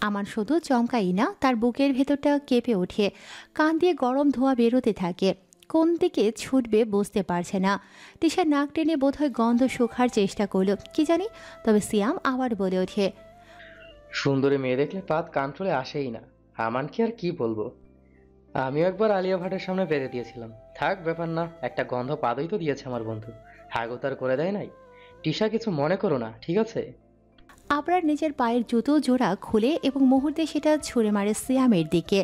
আমার শুধু চমকাই না, তার বুকের ভেতরটা কেঁপে ওঠে, কান দিয়ে গরম ধোঁয়া বেরোতে থাকে। কোন দিকে ছুটবে বুঝতে পারছে না। তিশা নাক টেনে বোধহয় গন্ধ শুকার চেষ্টা করলো কি জানি, তবে সিয়াম আবার বলে ওঠে, সুন্দরী মেয়ে দেখলে পাত কন্ট্রোলে আসেই না। আমানকে আর কি বলবো। আমিও একবার আলিয়া ভাটের সামনে পেরে দিয়েছিলাম। থাক, ব্যাপার না, একটা গন্ধ পাদই তো দিয়েছে আমার বন্ধু। হাগো তার করে দেয় নাই। টিশা, কিছু মনে করো না, ঠিক আছে? আবরার নিজের পায়ের জুতো জোড়া খুলে এবং মুহূর্তে সেটা ছুঁড়ে মারে সিয়ামের দিকে।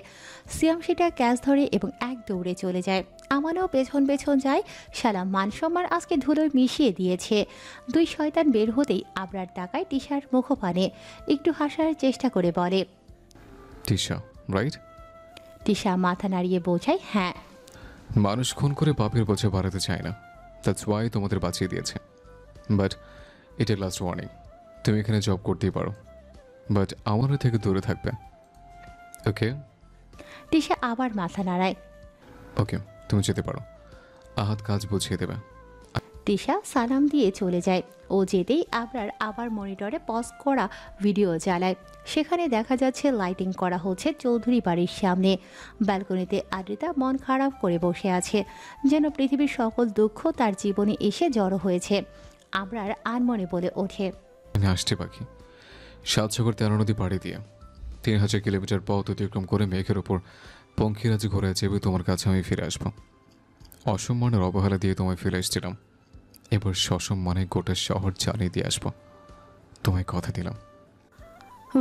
সিয়াম সেটা ক্যাচ ধরে এবং এক দৌড়ে চলে যায়। আমারও পেছন পেছন যায়। শালা মান সম্মান আজকে ধুলোয় মিশিয়ে দিয়েছে। দুই শয়তান বের হতেই আবরার টাকায় টিশার মুখপানে একটু হাসার চেষ্টা করে বলে। তিশা, রাইট? টিশা মাথা নাড়িয়ে বোঝায়, হ্যাঁ। মানুষ খুন করে পাপের বোঝা বাড়াতে চায় না, দ্যাটস ওয়াই তোমাদের বাঁচিয়ে দিয়েছে। বাট এটা লাস্ট ওয়ার্নিং। তুমি এখানে জব করতেই পারো, বাট আমার থেকে দূরে থাকবে, ওকে? টিশা আবার মাথা নাড়ায়। ওকে, তুমি যেতে পারো। আহাত কাজ বুঝিয়ে দেবে। তিশা সালাম দিয়ে চলে যায়। ও যেতেই আবরার আবার মনিটরে পজ করা ভিডিও চালায়। সেখানে দেখা যাচ্ছে লাইটিং করা হচ্ছে চৌধুরী বাড়ির সামনে। ব্যালকনিতে আদ্রিতা মন খারাপ করে বসে আছে, যেন পৃথিবীর সকল দুঃখ তার জীবনে এসে জড়ো হয়েছে। আবরার আনমনে বলে ওঠে, আমি আসতে পাখি, 7 সাগর 13 নদী পাড়ি দিয়ে 3000 কিলোমিটার পথ অতিক্রম করে মেঘের ওপর পঙ্খিরাজ ঘোরা চেপে তোমার কাছে আমি ফিরে আসবো। অসম্মানের অবহেলা দিয়ে তোমায় ফিরে এসেছিলাম, এবার সসম্মানে গোটা শহর জ্বালিয়ে দিয়ে আসবো, তোমায় কথা দিলাম।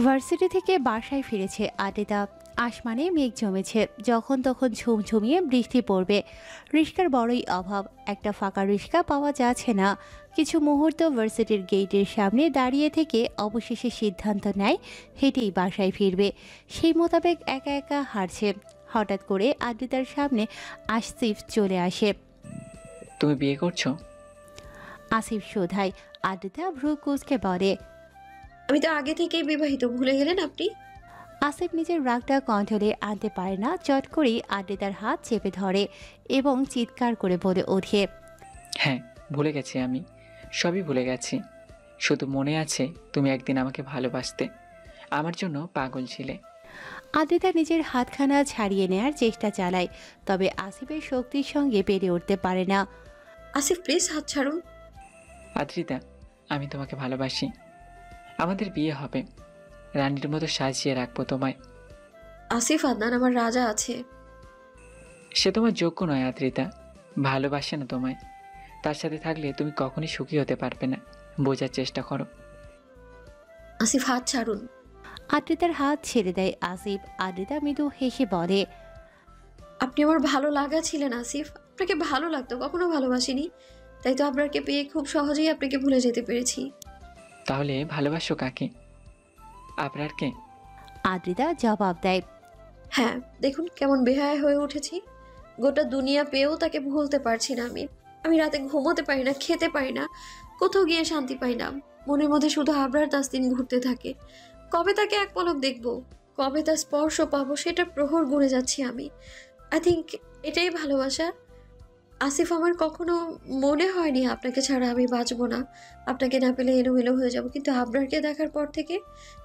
ভার্সিটি থেকে বাসায় ফিরেছে আদ্রিতা। আসমানে মেঘ জমেছে, যখন তখন ঝুমঝুমিয়ে বৃষ্টি পড়বে। রিস্কার বড়ই অভাব, একটা ফাঁকা রিস্কা পাওয়া যাচ্ছে না। কিছু মুহূর্ত ভার্সিটির গেটের সামনে দাঁড়িয়ে থেকে অবশেষে সিদ্ধান্ত নেয় হেঁটেই বাসায় ফিরবে। সেই মোতাবেক একা একা হাঁটছে। হঠাৎ করে আদ্রিতার সামনে আসিফ চলে আসে। তুমি বিয়ে করছো? আসিফ শোধায়। আদ্রিতা ভ্রু কুঁচকে বলে, আমি তো আগে থেকেই বিবাহিত, ভুলে গেলেন আপনি? আসিফ নিজের রাগটা কন্ট্রোলে আনতে পারে না, চট করেই আদ্রিতার হাত চেপে ধরে এবং চিৎকার করে বলে ওঠে, হ্যাঁ, ভুলে গেছি, আমি সবই ভুলে গেছি। শুধু মনে আছে তুমি একদিন আমাকে ভালোবাসতে, আমার জন্য পাগল ছিলে। আদ্রিতা নিজের হাতখানা ছাড়িয়ে নেয়ার চেষ্টা চালায়, তবে আসিফের শক্তির সঙ্গে পেরে উঠতে পারে না। আসিফ প্লিজ হাত ছাড়ুন। আদ্রিতা, আমি তোমাকে ভালোবাসি। আমাদের বিয়ে হবে, রানীর মতো সাজিয়ে রাখবো তোমায়। আসিফ, আদনান আমার রাজা আছে। সে তোমার যোগ্য নয় আদ্রিতা, ভালোবাসে না তোমায়। তার সাথে থাকলে তুমি কখনই সুখী হতে পারবে না, বোঝার চেষ্টা করো। আসিফ হাত ছাড়ুন। আদ্রিতার হাত ছেড়ে দেয় আসিফ। আদ্রিতা মৃদু হেসে বলে, আপনি আমার ভালো লাগা ছিলেন আসিফ, আপনাকে ভালো লাগতো, কখনো ভালোবাসিনি। তাই তো আপনাকে পেয়ে খুব সহজেই আপনাকে ভুলে যেতে পেরেছি। তাহলে ভালোবাসো কাকে? আপনারকে? আদ্রিতা জবাব দেয়, হ্যাঁ, দেখুন কেমন বেহায়া হয়ে উঠেছি। গোটা দুনিয়া পেয়েও তাকে ভুলতে পারছি না আমি। আমি রাতে ঘুমোতে পারি না, খেতে পারি না, কোথাও গিয়ে শান্তি পাই না। মনের মধ্যে শুধু আবরার তাসতিন ঘুরতে থাকে। কবে তাকে এক পলক দেখবো, কবে তার স্পর্শ পাবো, সেটা প্রহর গুনে যাচ্ছি আমি। আই থিঙ্ক এটাই ভালোবাসা। আসিফ, আমার কখনো মনে হয়নি আপনাকে ছাড়া আমি বাঁচবো না, আপনাকে না পেলে এলোমেলো হয়ে যাব। কিন্তু আবরারকে দেখার পর থেকে,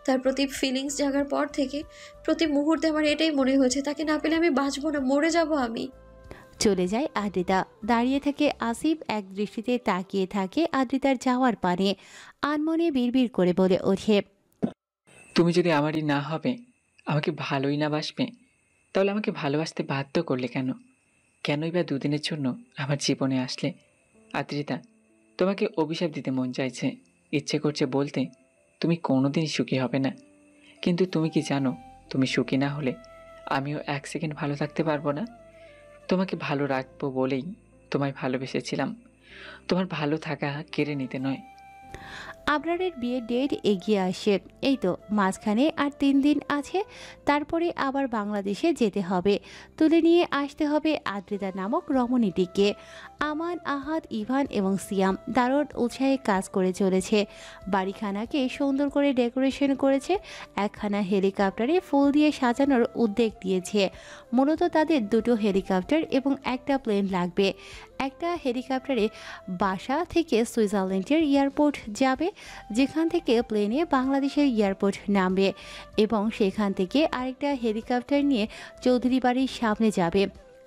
তার প্রতি ফিলিংস জাগার পর থেকে, প্রতি মুহূর্তে আমার এটাই মনে হয়েছে, তাকে না পেলে আমি বাঁচবো না, মরে যাব আমি। চলে যায় আদ্রিতা। দাঁড়িয়ে থেকে আসিফ এক দৃষ্টিতে তাকিয়ে থাকে আদ্রিতার যাওয়ার পানে। আনমনে বিড়বিড় করে বলে ওঠে, তুমি যদি আমারই না হবে, আমাকে ভালোই না বাসবে, তাহলে আমাকে ভালোবাসতে বাধ্য করলে কেন? কেনই বা দুদিনের জন্য আমার জীবনে আসলে? আদ্রিতা, তোমাকে অভিশাপ দিতে মন চাইছে, ইচ্ছে করছে বলতে, তুমি কোনোদিন সুখী হবে না। কিন্তু তুমি কি জানো, তুমি সুখী না হলে আমিও 1 সেকেন্ড ভালো থাকতে পারবো না। তোমাকে ভালো রাখবো বলেই তোমায় ভালোবেসেছিলাম, তোমার ভালো থাকা কেড়ে নিতে নয়। আবরারের বিয়ের ডেট এগিয়ে আসে। এই তো মাঝখানে আর 3 দিন আছে, তারপরে আবার বাংলাদেশে যেতে হবে। তুলে নিয়ে আসতে হবে আদ্রিতা নামক রমণীটিকে। আমান, আহাদ, ইভান এবং সিয়াম দারুণ উৎসাহে কাজ করে চলেছে। বাড়িখানাকে সুন্দর করে ডেকোরেশন করেছে। একখানা হেলিকপ্টারে ফুল দিয়ে সাজানোর উদ্যোগ দিয়েছে। মূলত তাদের 2টো হেলিকপ্টার এবং একটা প্লেন লাগবে। একটা হেলিকপ্টারে বাসা থেকে সুইজারল্যান্ডের এয়ারপোর্ট যাবে, যেখান থেকে প্লেনে বাংলাদেশের এয়ারপোর্ট নামবে এবং সেখান থেকে আরেকটা হেলিকপ্টার নিয়ে চৌধুরী বাড়ির সামনে যাবে।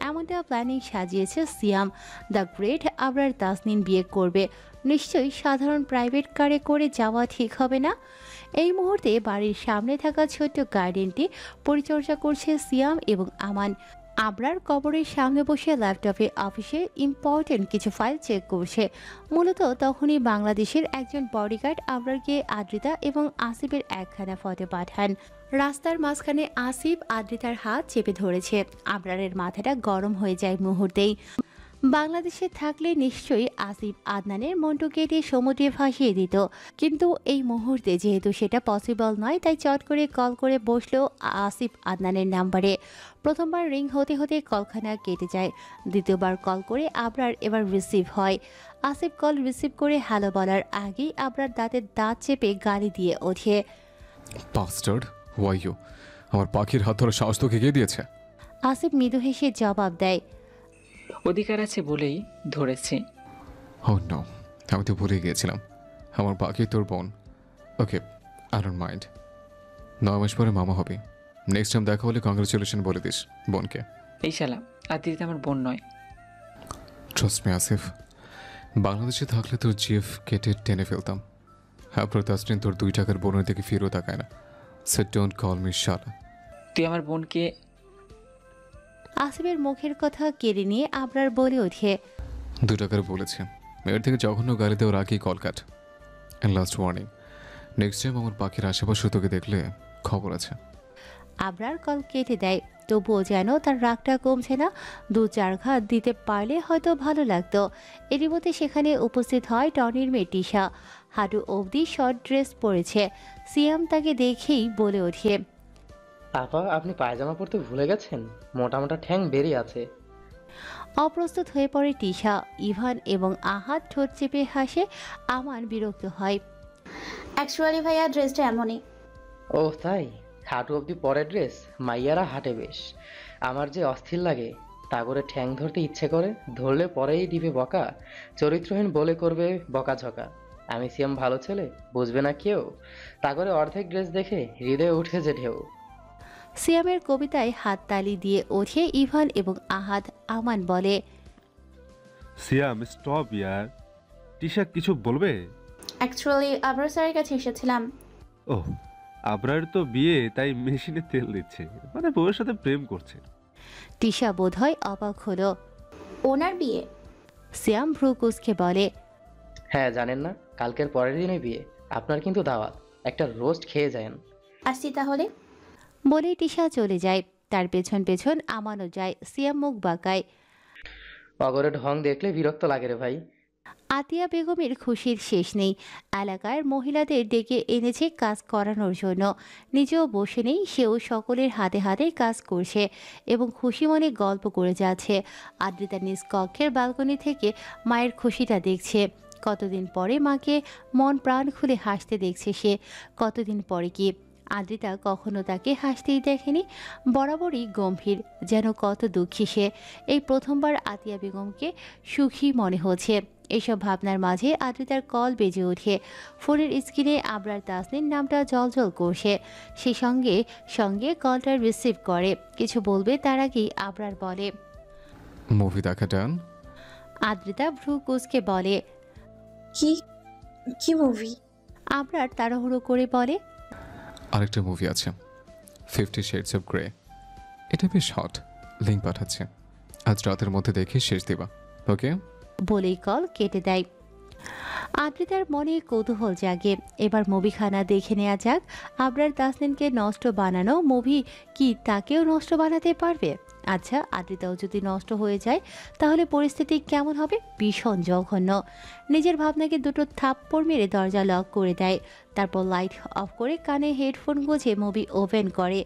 এমনটা প্ল্যানিং সাজিয়েছে সিয়াম। দ্য গ্রেট আবরার তাসনিন বিয়ে করবে, নিশ্চয়ই সাধারণ প্রাইভেট কারে করে যাওয়া ঠিক হবে না। এই মুহূর্তে বাড়ির সামনে থাকা ছোট্ট গার্ডেনটি পরিচর্যা করছে সিয়াম এবং আমান। আবরার কবরের সামনে বসে ল্যাপটপে অফিসে ইম্পর্টেন্ট কিছু ফাইল চেক করছে। মূলত তখনই বাংলাদেশের একজন বডিগার্ড আবরারকে আদ্রিতা এবং আসিফের একখানা ফটো পাঠান। রাস্তার মাঝখানে আসিফ আদ্রিতার হাত চেপে ধরেছে। আবরারের মাথাটা গরম হয়ে যায় মুহূর্তেই। বাংলাদেশে থাকলে নিশ্চয়ই আসিফ আদনানের মন্টু কেটে সমুদ্রে ভাসিয়ে দিত, কিন্তু এই মুহূর্তে যেহেতু সেটা পসিবল নয়, তাই চট করে কল করে বসলো আসিফ আদনানের নাম্বারে। প্রথমবার রিং হতে হতে কলখানা কেটে যায়। দ্বিতীয়বার কল করে আবরার এবার রিসিভ হয়। আসিফ কল রিসিভ করে হ্যালো বলার আগেই আবরার দাঁতের দাঁত চেপে গালি দিয়ে ওঠে। Bastard, why you? আমার পাখির হাত ধরে সাহস তোকে কে দিয়েছে? আসিফ মৃদু হেসে জবাব দেয়, অধিকার আছে বলেই ধরেছি। ও নো, আমি তো ভুলে গিয়েছিলাম। আমার পাখি তোর বোন। ওকে, আই ডোন্ট মাইন্ড। 9 মাস পরে মামা হবে। নেক্সট টাইম দেখা হলে কংগ্রেচুলেশন বলে দিস বোনকে। এই শালা, আদ্রিতা আমার বোন নয়। ট্রাস্ট মি আসিফ, বাংলাদেশে থাকলে তোর জিএফ কেটে টেনে ফেলতাম। আপনার তাসরিন তোর 2 টাকার বোনের দিকে ফিরেও তাকায় না। সো ডোন্ট কল মি শালা। তুই আমার বোনকে। আসিফের মুখের কথা কেড়ে নিয়ে আবরার বলে ওঠে, 2 টাকার বলেছে। এর থেকে জঘন্য গালি দেওয়ার আগেই call cut. And last warning, next time আমার পাখির আশেপাশে তোকে দেখলে খবর আছে। আবরার কল কেটে দেয়। তবুও যেন তার রাগটা কমছে না। 2-4 ঘাত দিতে পারলে হয়তো ভালো লাগতো। এরই মধ্যে সেখানে উপস্থিত হয় টনির মেয়ে টিশা। হাঁটু অবধি শর্ট ড্রেস পরেছে। সিয়াম তাকে দেখেই বলে ওঠে, আপা, আপনি পায়জামা পরতে ভুলে গেছেন? মোটা মোটা ঠ্যাং বেরিয়ে আছে। অপ্রস্তুত হয়ে পড়ে টিশা। ইভান এবং আহাত ঠোঁট চেপে হাসে। আমান বিরক্ত হয়। অ্যাকচুয়ালি ভাইয়া ড্রেসটা এমনই। ও তাই? হাঁটু অবধি পরে ড্রেস? মাইয়ারা হাঁটে বেশ। আমার যে অস্থির লাগে। তা করে ঠ্যাং ধরতে ইচ্ছে করে, ধরলে পরেই দিবে বকা। চরিত্রহীন বলে করবে বকাঝকা। আমি সিয়াম ভালো ছেলে, বুঝবে না কেউ। তা করে অর্ধেক ড্রেস দেখে হৃদয়ে উঠে যে ঢেউ। সিয়ামের কবিতায় হাততালি দিয়ে ওঠে ইভান এবং আহাদ। আমান বলে, সিয়াম স্টপ ইয়ার। টিশা কিছু বলবে? অ্যাকচুয়ালি আবরার স্যারের কাছে এসেছিলাম। ওহ, আবরার তো বিয়ে, তাই মেশিনে তেল দিচ্ছে, মানে বউয়ের সাথে প্রেম করছে। টিশা বোধহয় অবাক হলো। ওনার বিয়ে? সিয়াম ভ্রু কুঁচকে বলে, হ্যাঁ, জানেন না? কালকের পরের দিনে বিয়ে। আপনার কিন্তু দাওয়াত। একটা রোস্ট খেয়ে যান। আসছি তাহলে। বলেই টিশা চলে যায়। তার পেছন পেছন আমানও যায়। সিয়াম মুখ বাঁকায়। অগরে ঢং দেখলে বিরক্ত লাগে রে ভাই। আতিয়া বেগমের খুশির শেষ নেই। এলাকার মহিলাদের ডেকে এনেছে কাজ করানোর জন্য। নিজেও বসে নেই, সেও সকলের হাতে হাতে কাজ করছে এবং খুশি মনে গল্প করে যাচ্ছে। আদ্রিতা নিজ কক্ষের ব্যালকনি থেকে মায়ের খুশিটা দেখছে। কতদিন পরে মাকে মন প্রাণ খুলে হাসতে দেখছে সে। কতদিন পরে কি আদ্রিতা কখনো তাকে হাসতেই দেখেনি। বরাবরই গম্ভীর, যেন কত দুঃখী সে। এই প্রথমবার আতিয়া বেগমকে সুখী মনে হচ্ছে। এসব ভাবনার মাঝে আদ্রিতার কল বেজে ওঠে। ফোনের স্ক্রিনে আবরার তাসনির নামটা জলজল করছে। সে সঙ্গে সঙ্গে কলটা রিসিভ করে। কিছু বলবে তার আগেই আবরার বলে, মুভি দেখা ডান? আদ্রিতা ভ্রু কুঁচকে বলে, কি কি মুভি? আবরার তাড়াহুড়ো করে বলে, আরেকটা মুভি আছে, 50 শেডস অফ গ্রে। এটা বেশ হট, লিঙ্ক পাঠাচ্ছে। আজ রাতের মধ্যে দেখে শেষ দিবা, ওকে? বলেই কল কেটে দেয়। আদ্রিতার মনে কৌতূহল জাগে। এবার মুভিখানা দেখে নেওয়া যাক। আবরার তাসনিনকে নষ্ট বানানো মুভি কি তাকেও নষ্ট বানাতে পারবে? আচ্ছা, আদ্রিতাও যদি নষ্ট হয়ে যায় তাহলে পরিস্থিতি কেমন হবে? ভীষণ জঘন্য। নিজের ভাবনাকে দুটো থাপ্পড় মেরে দরজা লক করে দেয়। তারপর লাইট অফ করে কানে হেডফোন গুঁজে মুভি ওপেন করে।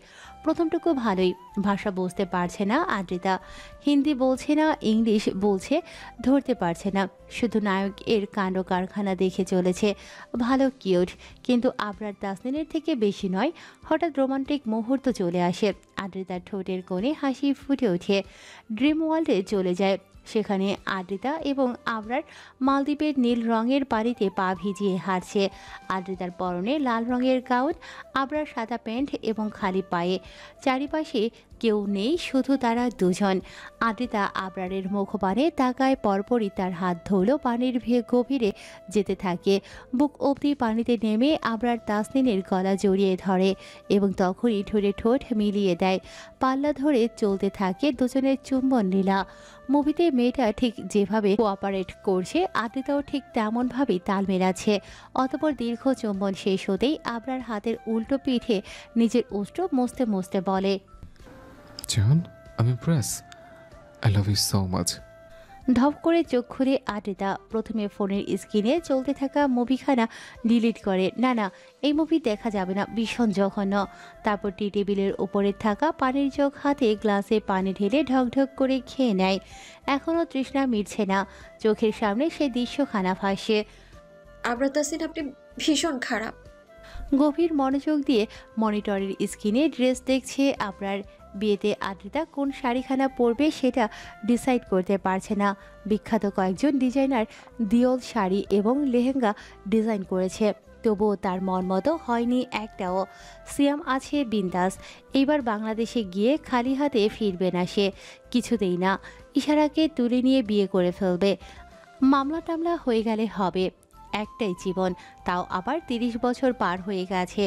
প্রথমটুকু ভালোই, ভাষা বুঝতে পারছে না আদ্রিতা। হিন্দি বলছে না, ইংলিশ বলছে, ধরতে পারছে না। শুধু নায়ক এর কাণ্ড কারখানা দেখে চলেছে। ভালো কিউট, কিন্তু আবরার তাসনিনের থেকে বেশি নয়। হঠাৎ রোমান্টিক মুহূর্ত চলে আসে। আদ্রিতার ঠোঁটের কোণে হাসি ফুটে ওঠে। ড্রিম ওয়ার্ল্ডে চলে যায়। সেখানে আদ্রিতা এবং আবরার মালদ্বীপের নীল রঙের পানিতে পা ভিজিয়ে হাঁটছে। আদ্রিতার পরনে লাল রঙের গাউন, আবরার সাদা প্যান্ট এবং খালি পায়ে। চারিপাশে কেউ নেই, শুধু তারা দুজন। আদ্রিতা আবরারের মুখপানে তাকায়, পরপরই তার হাত ধরল পানির গভীরে যেতে থাকে। বুক অবধি পানিতে নেমে আবরার তাসনিনের গলা জড়িয়ে ধরে এবং তখনই ঠোঁটে ঠোঁট মিলিয়ে দেয়। পাল্লা ধরে চলতে থাকে দুজনের চুম্বন লীলা। মুভিতে মেয়েটা ঠিক যেভাবে কোঅপারেট করছে, আদ্রিতাও ঠিক তেমনভাবেই তাল মেলাচ্ছে। অতঃপর দীর্ঘ চুম্বন শেষ হতেই আবরার হাতের উল্টো পিঠে নিজের ওষ্ঠ মুছতে মুছতে বলে, জান, আমি impress. I love you so much. ধপ করে চোখ খুলে আদ্রিতা প্রথমে ফোনের স্ক্রিনে চলতে থাকা মুভিখানা ডিলিট করে। না না, এই মুভি দেখা যাবে না, ভীষণ জঘন্য। তারপর টি টেবিলের উপরে থাকা পানির জগ হাতে গ্লাসে পানি ঢেলে ঢকঢক করে খেয়ে নেয়। এখনও তৃষ্ণা মিটছে না, চোখের সামনে সে দৃশ্যখানা ভাসে। আবরার তাসনিন, আপনি ভীষণ খারাপ। গভীর মনোযোগ দিয়ে মনিটরের স্ক্রিনে ড্রেস দেখছে আবরার। বিয়েতে আদ্রিতা কোন শাড়িখানা পরবে সেটা ডিসাইড করতে পারছে না। বিখ্যাত কয়েকজন ডিজাইনার দিওল শাড়ি এবং লেহেঙ্গা ডিজাইন করেছে, তবুও তার মন মতো হয়নি একটাও। সিয়াম আছে বিন্দাস, এইবার বাংলাদেশে গিয়ে খালি হাতে ফিরবে না সে, কিছুতেই না। ইশারাকে তুলে নিয়ে বিয়ে করে ফেলবে। মামলা টামলা হয়ে গেলে হবে। একটাই জীবন, তাও আবার 30 বছর পার হয়ে গেছে,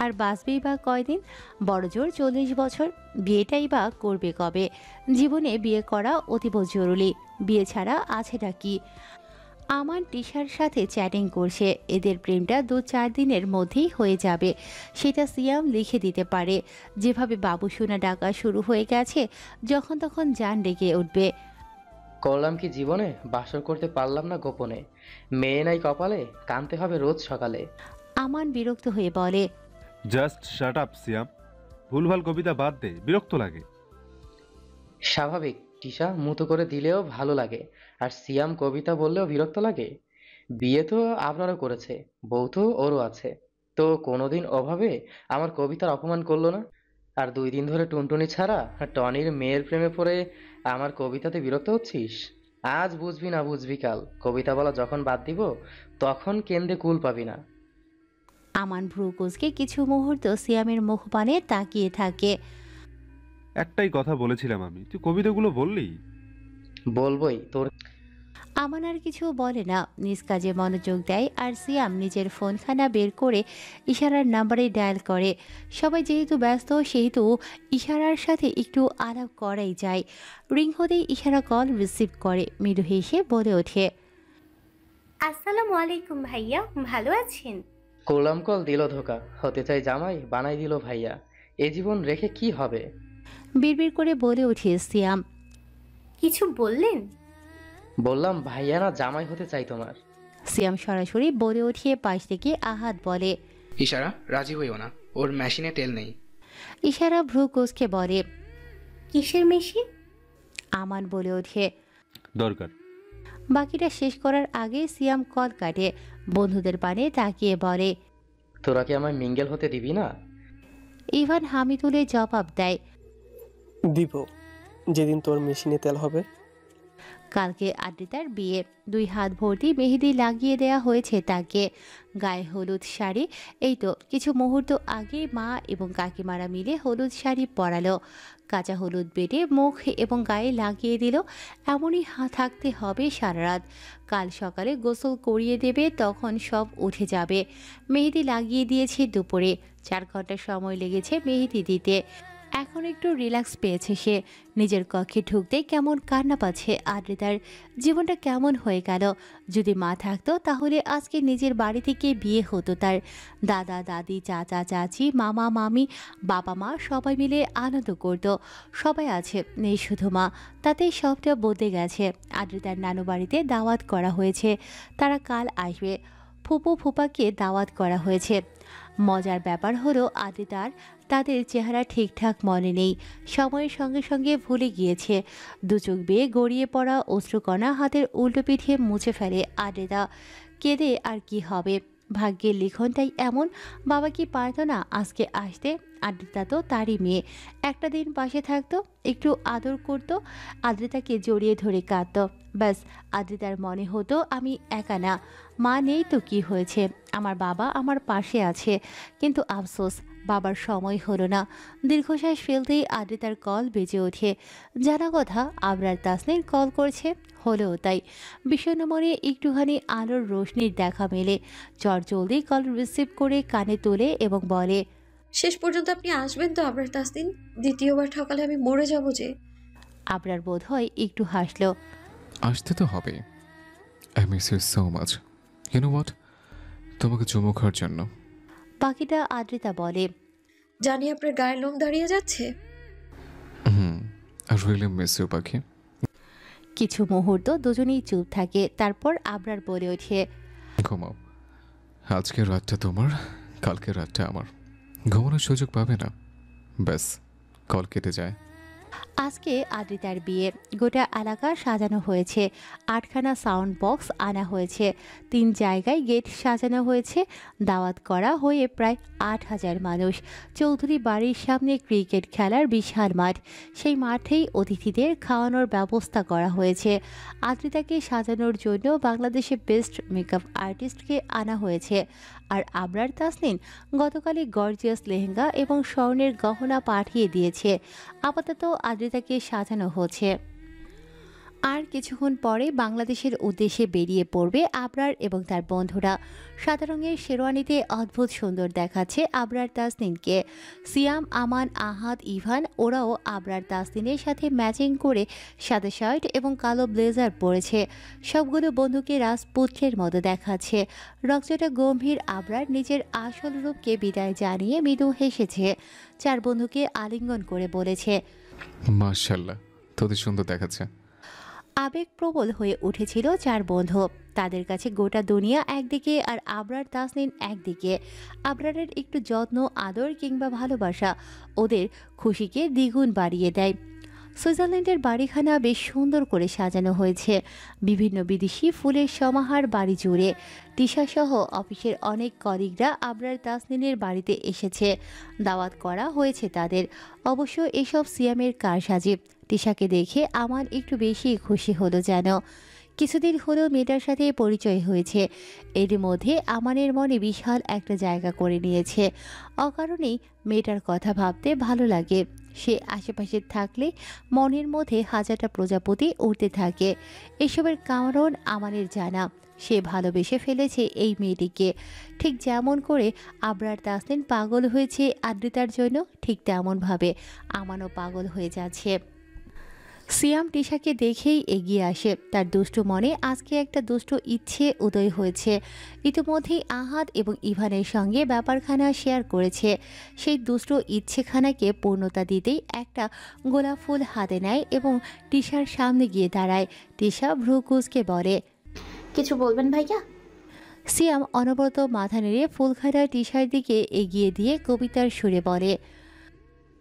আর বাঁচবেই বা কয়দিন? বড়জোর 40 বছর। বিয়েটাই বা করবে কবে? জীবনে বিয়ে করা অতীব জরুরি, বিয়ে ছাড়া আছেটা কি? আমার টিশার সাথে চ্যাটিং করছে, এদের প্রেমটা 2-4 দিনের মধ্যেই হয়ে যাবে, সেটা সিয়াম লিখে দিতে পারে। যেভাবে বাবুসোনা ডাকা শুরু হয়ে গেছে, যখন তখন জান ডেকে উঠবে। করলাম কি জীবনে, বাসর করতে পারলাম না গোপনে, মেয়ে নাই কপালে, কানতে হবে রোজ সকালে। আমান বিরক্ত হয়ে বলে, জাস্ট শাট আপ সিয়াম, ভুলভাল কবিতা বাদ দে, বিরক্ত লাগে। স্বাভাবিক, টিশা মুতো করে দিলেও ভালো লাগে, আর সিয়াম কবিতা বললেও বিরক্ত লাগে। বিয়ে তো আপনারও করেছে, বউ তো ওরও আছে, তো কোনোদিন অভাবে আমার কবিতার অপমান করলো না। আর 2 দিন ধরে টুনটুনি ছাড়া টনির মেয়ের প্রেমে পড়ে আমার কবিতাতে বিরক্ত হচ্ছিস? আজ বুঝবি না বুঝবি কাল, কবিতা বলা যখন বাদ দিব তখন কেন্দ্রে কুল পাবি না। আমান ভ্রু কুঁচকে কিছু মুহূর্ত সিয়ামের মুখপানে তাকিয়ে থাকে। একটাই কথা বলেছিলাম আমি, তুই কবিতাগুলো বললি। বলবই তোর। আমান আর কিছু বলে না, নিজ কাজে মনোযোগ দেয়। আর সিয়াম নিজের ফোনখানা বের করে ইশারার নাম্বারে ডায়াল করে। সবাই যেহেতু ব্যস্ত, সেহেতু ইশারার সাথে একটু আলাপ করাই যায়। রিং হতেই ইশারা কল রিসিভ করে, মৃদু হেসে বলে ওঠে, আসসালামু আলাইকুম ভাইয়া, ভালো আছেন? করলাম কল দিল ধোকা, হতে চাই জামাই বানাই দিল ভাইয়া, এ জীবন রেখে কি হবে? বিড়বিড় করে বলে ওঠে সিয়াম। কিছু বললেন? বললাম ভাইয়া না জামাই হতে চাই তোমার। সিয়াম সরাসরি বলে উঠিয়ে পাশ থেকে আহাত বলে, ইশারা, রাজি হইও না, ওর মেশিনে তেল নেই। ইশারা ভ্রু কুঁচকে বলে, কিসের মেশিন? আমান বলে ওঠে। দরকার। বাকিটা শেষ করার আগে সিয়াম কল কাটে, বন্ধুদের পানে তাকিয়ে বলে, তোরা কি আমায় মিঙ্গেল হতে দিবি না? ইভান হামি তুলে জবাব দেয়, দিব, যেদিন তোর মেশিনে তেল হবে। কালকে আদ্রিতার বিয়ে, 2 হাত ভর্তি মেহেদি লাগিয়ে দেয়া হয়েছে তাকে। গায়ে হলুদ শাড়ি, এই তো কিছু মুহূর্ত আগে মা এবং কাকিমারা মিলে হলুদ শাড়ি পরালো। কাঁচা হলুদ বেটে মুখ এবং গায়ে লাগিয়ে দিল। এমনই থাকতে হবে সারা রাত। কাল সকালে গোসল করিয়ে দেবে, তখন সব উঠে যাবে। মেহেদি লাগিয়ে দিয়েছে দুপুরে, 4 ঘন্টা সময় লেগেছে মেহেদি দিতে। এখন একটু রিল্যাক্স পেয়েছে সে। নিজের কক্ষে ঢুকতেই কেমন কান্না পাচ্ছে আদ্রিতার। জীবনটা কেমন হয়ে গেল। যদি মা থাকতো তাহলে আজকে নিজের বাড়ি থেকে বিয়ে হতো তার। দাদা দাদি, চাচা চাচি, মামা মামি, বাবা মা সবাই মিলে আনন্দ করত। সবাই আছে, নেই শুধু মা। তাতেই সবটা বদলে গেছে। আদ্রিতার নানু বাড়িতে দাওয়াত করা হয়েছে, তারা কাল আসবে। ফুপু ফুপাকে দাওয়াত করা হয়েছে। মজার ব্যাপার হলো আদ্রিতার তাদের চেহারা ঠিকঠাক মনে নেই, সময়ের সঙ্গে সঙ্গে ভুলে গিয়েছে। 2 চোখ বেয়ে গড়িয়ে পড়া অশ্রুকণা হাতের উল্টো পিঠে মুছে ফেলে আদ্রিতা। কেঁদে আর কি হবে, ভাগ্যের লিখনটাই এমন। বাবা কি পারতো না আজকে আসতে? আদ্রিতা তো তারই মেয়ে, একটা দিন পাশে থাকতো, একটু আদর করতো, আদ্রিতাকে জড়িয়ে ধরে কাঁদতো। ব্যাস, আদ্রিতার মনে হতো আমি একা না, মা নেই তো কি হয়েছে, আমার বাবা আমার পাশে আছে। কিন্তু আফসোস, বাবার সময় হলো না। দীর্ঘশ্বাস ফেলতেই আদ্রিতার কল বেজে ওঠে। জানা কথা, আবরার তাসনিন কল করছে। হলেও তাই, বিষণ্ণ মনে একটুখানি আলোর রোশনির দেখা মেলে। চটজলদি কল রিসিভ করে কানে তোলে এবং বলে, শেষ পর্যন্ত আপনি আসবেন তো আবরার তাসনিন? দ্বিতীয়বার ঠকালে আমি মরে যাব যে। আবরার বোধ হয় একটু হাসলো। আসতে তো হবে। I miss you so much. You know what, তোমাকে চুমু খাওয়ার জন্য। বাকিটা আদ্রিতা বলে, জানি আপনার গায়ের লোম দাঁড়িয়ে যাচ্ছে। আই রিয়েলি মিস ইউ পাখি। কিছু মুহূর্ত দুজনেই চুপ থাকে, তারপর আবরার বলে ওঠে, ঘুমাও। আজকের রাতটা তোমার, কালকের রাতটা আমার। ঘুমানোর সুযোগ পাবে না, ব্যাস কল কেটে যায়। আজকে আদ্রিতার বিয়ে। গোটা এলাকা সাজানো হয়েছে, 8খানা সাউন্ড বক্স আনা হয়েছে, 3 জায়গায় গেট সাজানো হয়েছে। দাওয়াত করা হয়ে প্রায় 8,000 মানুষ। চৌধুরী বাড়ির সামনে ক্রিকেট খেলার বিশাল মাঠ, সেই মাঠেই অতিথিদের খাওয়ানোর ব্যবস্থা করা হয়েছে। আদ্রিতাকে সাজানোর জন্য বাংলাদেশে বেস্ট মেকআপ আর্টিস্টকে আনা হয়েছে। আর আবরার তাসনিন গতকালই গর্জিয়াস লেহেঙ্গা এবং স্বর্ণের গহনা পাঠিয়ে দিয়েছে। আপাতত আদ্রিতাকে সাজানো হচ্ছে। আর কিছুক্ষণ পরে বাংলাদেশের উদ্দেশ্যে বেরিয়ে পড়বে আবরার এবং তার বন্ধুরা। সাদা রঙের শেরওয়ানিতে অদ্ভুত সুন্দর দেখাচ্ছে আবরার তাসনিনকে। সিয়াম, আমান, আহাদ, ইভান ওরাও আবরার তাসনিনের সাথে ম্যাচিং করে সাদা শার্ট এবং কালো ব্লেজার পরেছে। সবগুলো বন্ধুকে রাজপুত্রের মতো দেখাচ্ছে। রক্তটা গম্ভীর আবরার নিজের আসল রূপকে বিদায় জানিয়ে মৃদু হেসেছে। 4 বন্ধুকে আলিঙ্গন করে বলেছে, মাশাআল্লাহ, তোদের সুন্দর দেখাচ্ছে। আবেগপ্রবল হয়ে উঠেছিল 4 বন্ধু। তাদের কাছে গোটা দুনিয়া একদিকে আর আবরার তাসনিন একদিকে। আবরারের একটু যত্ন, আদর কিংবা ভালোবাসা ওদের খুশিকে দ্বিগুণ বাড়িয়ে দেয়। সুইজারল্যান্ডের বাড়িখানা বেশ সুন্দর করে সাজানো হয়েছে। বিভিন্ন বিদেশি ফুলের সমাহার বাড়ি জুড়ে। তিশাসহ অফিসের অনেক কলিগরা আবরার তাসনিনের বাড়িতে এসেছে। দাওয়াত করা হয়েছে তাদের। অবশ্য এসব সিয়ামের কারসাজি। তিশাকে দেখে আমান একটু বেশি খুশি হলো যেন। কিছুদিন হলো মেয়েটার সাথে পরিচয় হয়েছে। এর মধ্যে আমানের মনে বিশাল একটা জায়গা করে নিয়েছে। অকারণেই মেয়েটার কথা ভাবতে ভালো লাগে। সে আশেপাশে থাকলে মনের মধ্যে হাজারটা প্রজাপতি উড়তে থাকে। এসবের কারণ আমানের জানা। সে ভালোবেসে ফেলেছে এই মেয়েটিকে। ঠিক যেমন করে আবরার তাসনিন পাগল হয়েছে আদ্রিতার জন্য, ঠিক তেমনভাবে আমানও পাগল হয়ে যাচ্ছে। সিয়াম তিশাকে দেখেই এগিয়ে আসে। তার দুষ্টু মনে আজকে একটা দুষ্ট ইচ্ছে উদয় হয়েছে। ইতিমধ্যেই আহাদ এবং ইভানের সঙ্গে ব্যাপারখানা শেয়ার করেছে। সেই দুষ্ট ইচ্ছেখানাকে পূর্ণতা দিতেই একটা গোলাপ ফুল হাতে নেয় এবং তিশার সামনে গিয়ে দাঁড়ায়। তিশা ভ্রু কুঁচকে বলে, কিছু বলবেন ভাইয়া? সিয়াম অনবরত মাথা নেড়ে ফুলখানা তিশার দিকে এগিয়ে দিয়ে কবিতার সুরে বলে,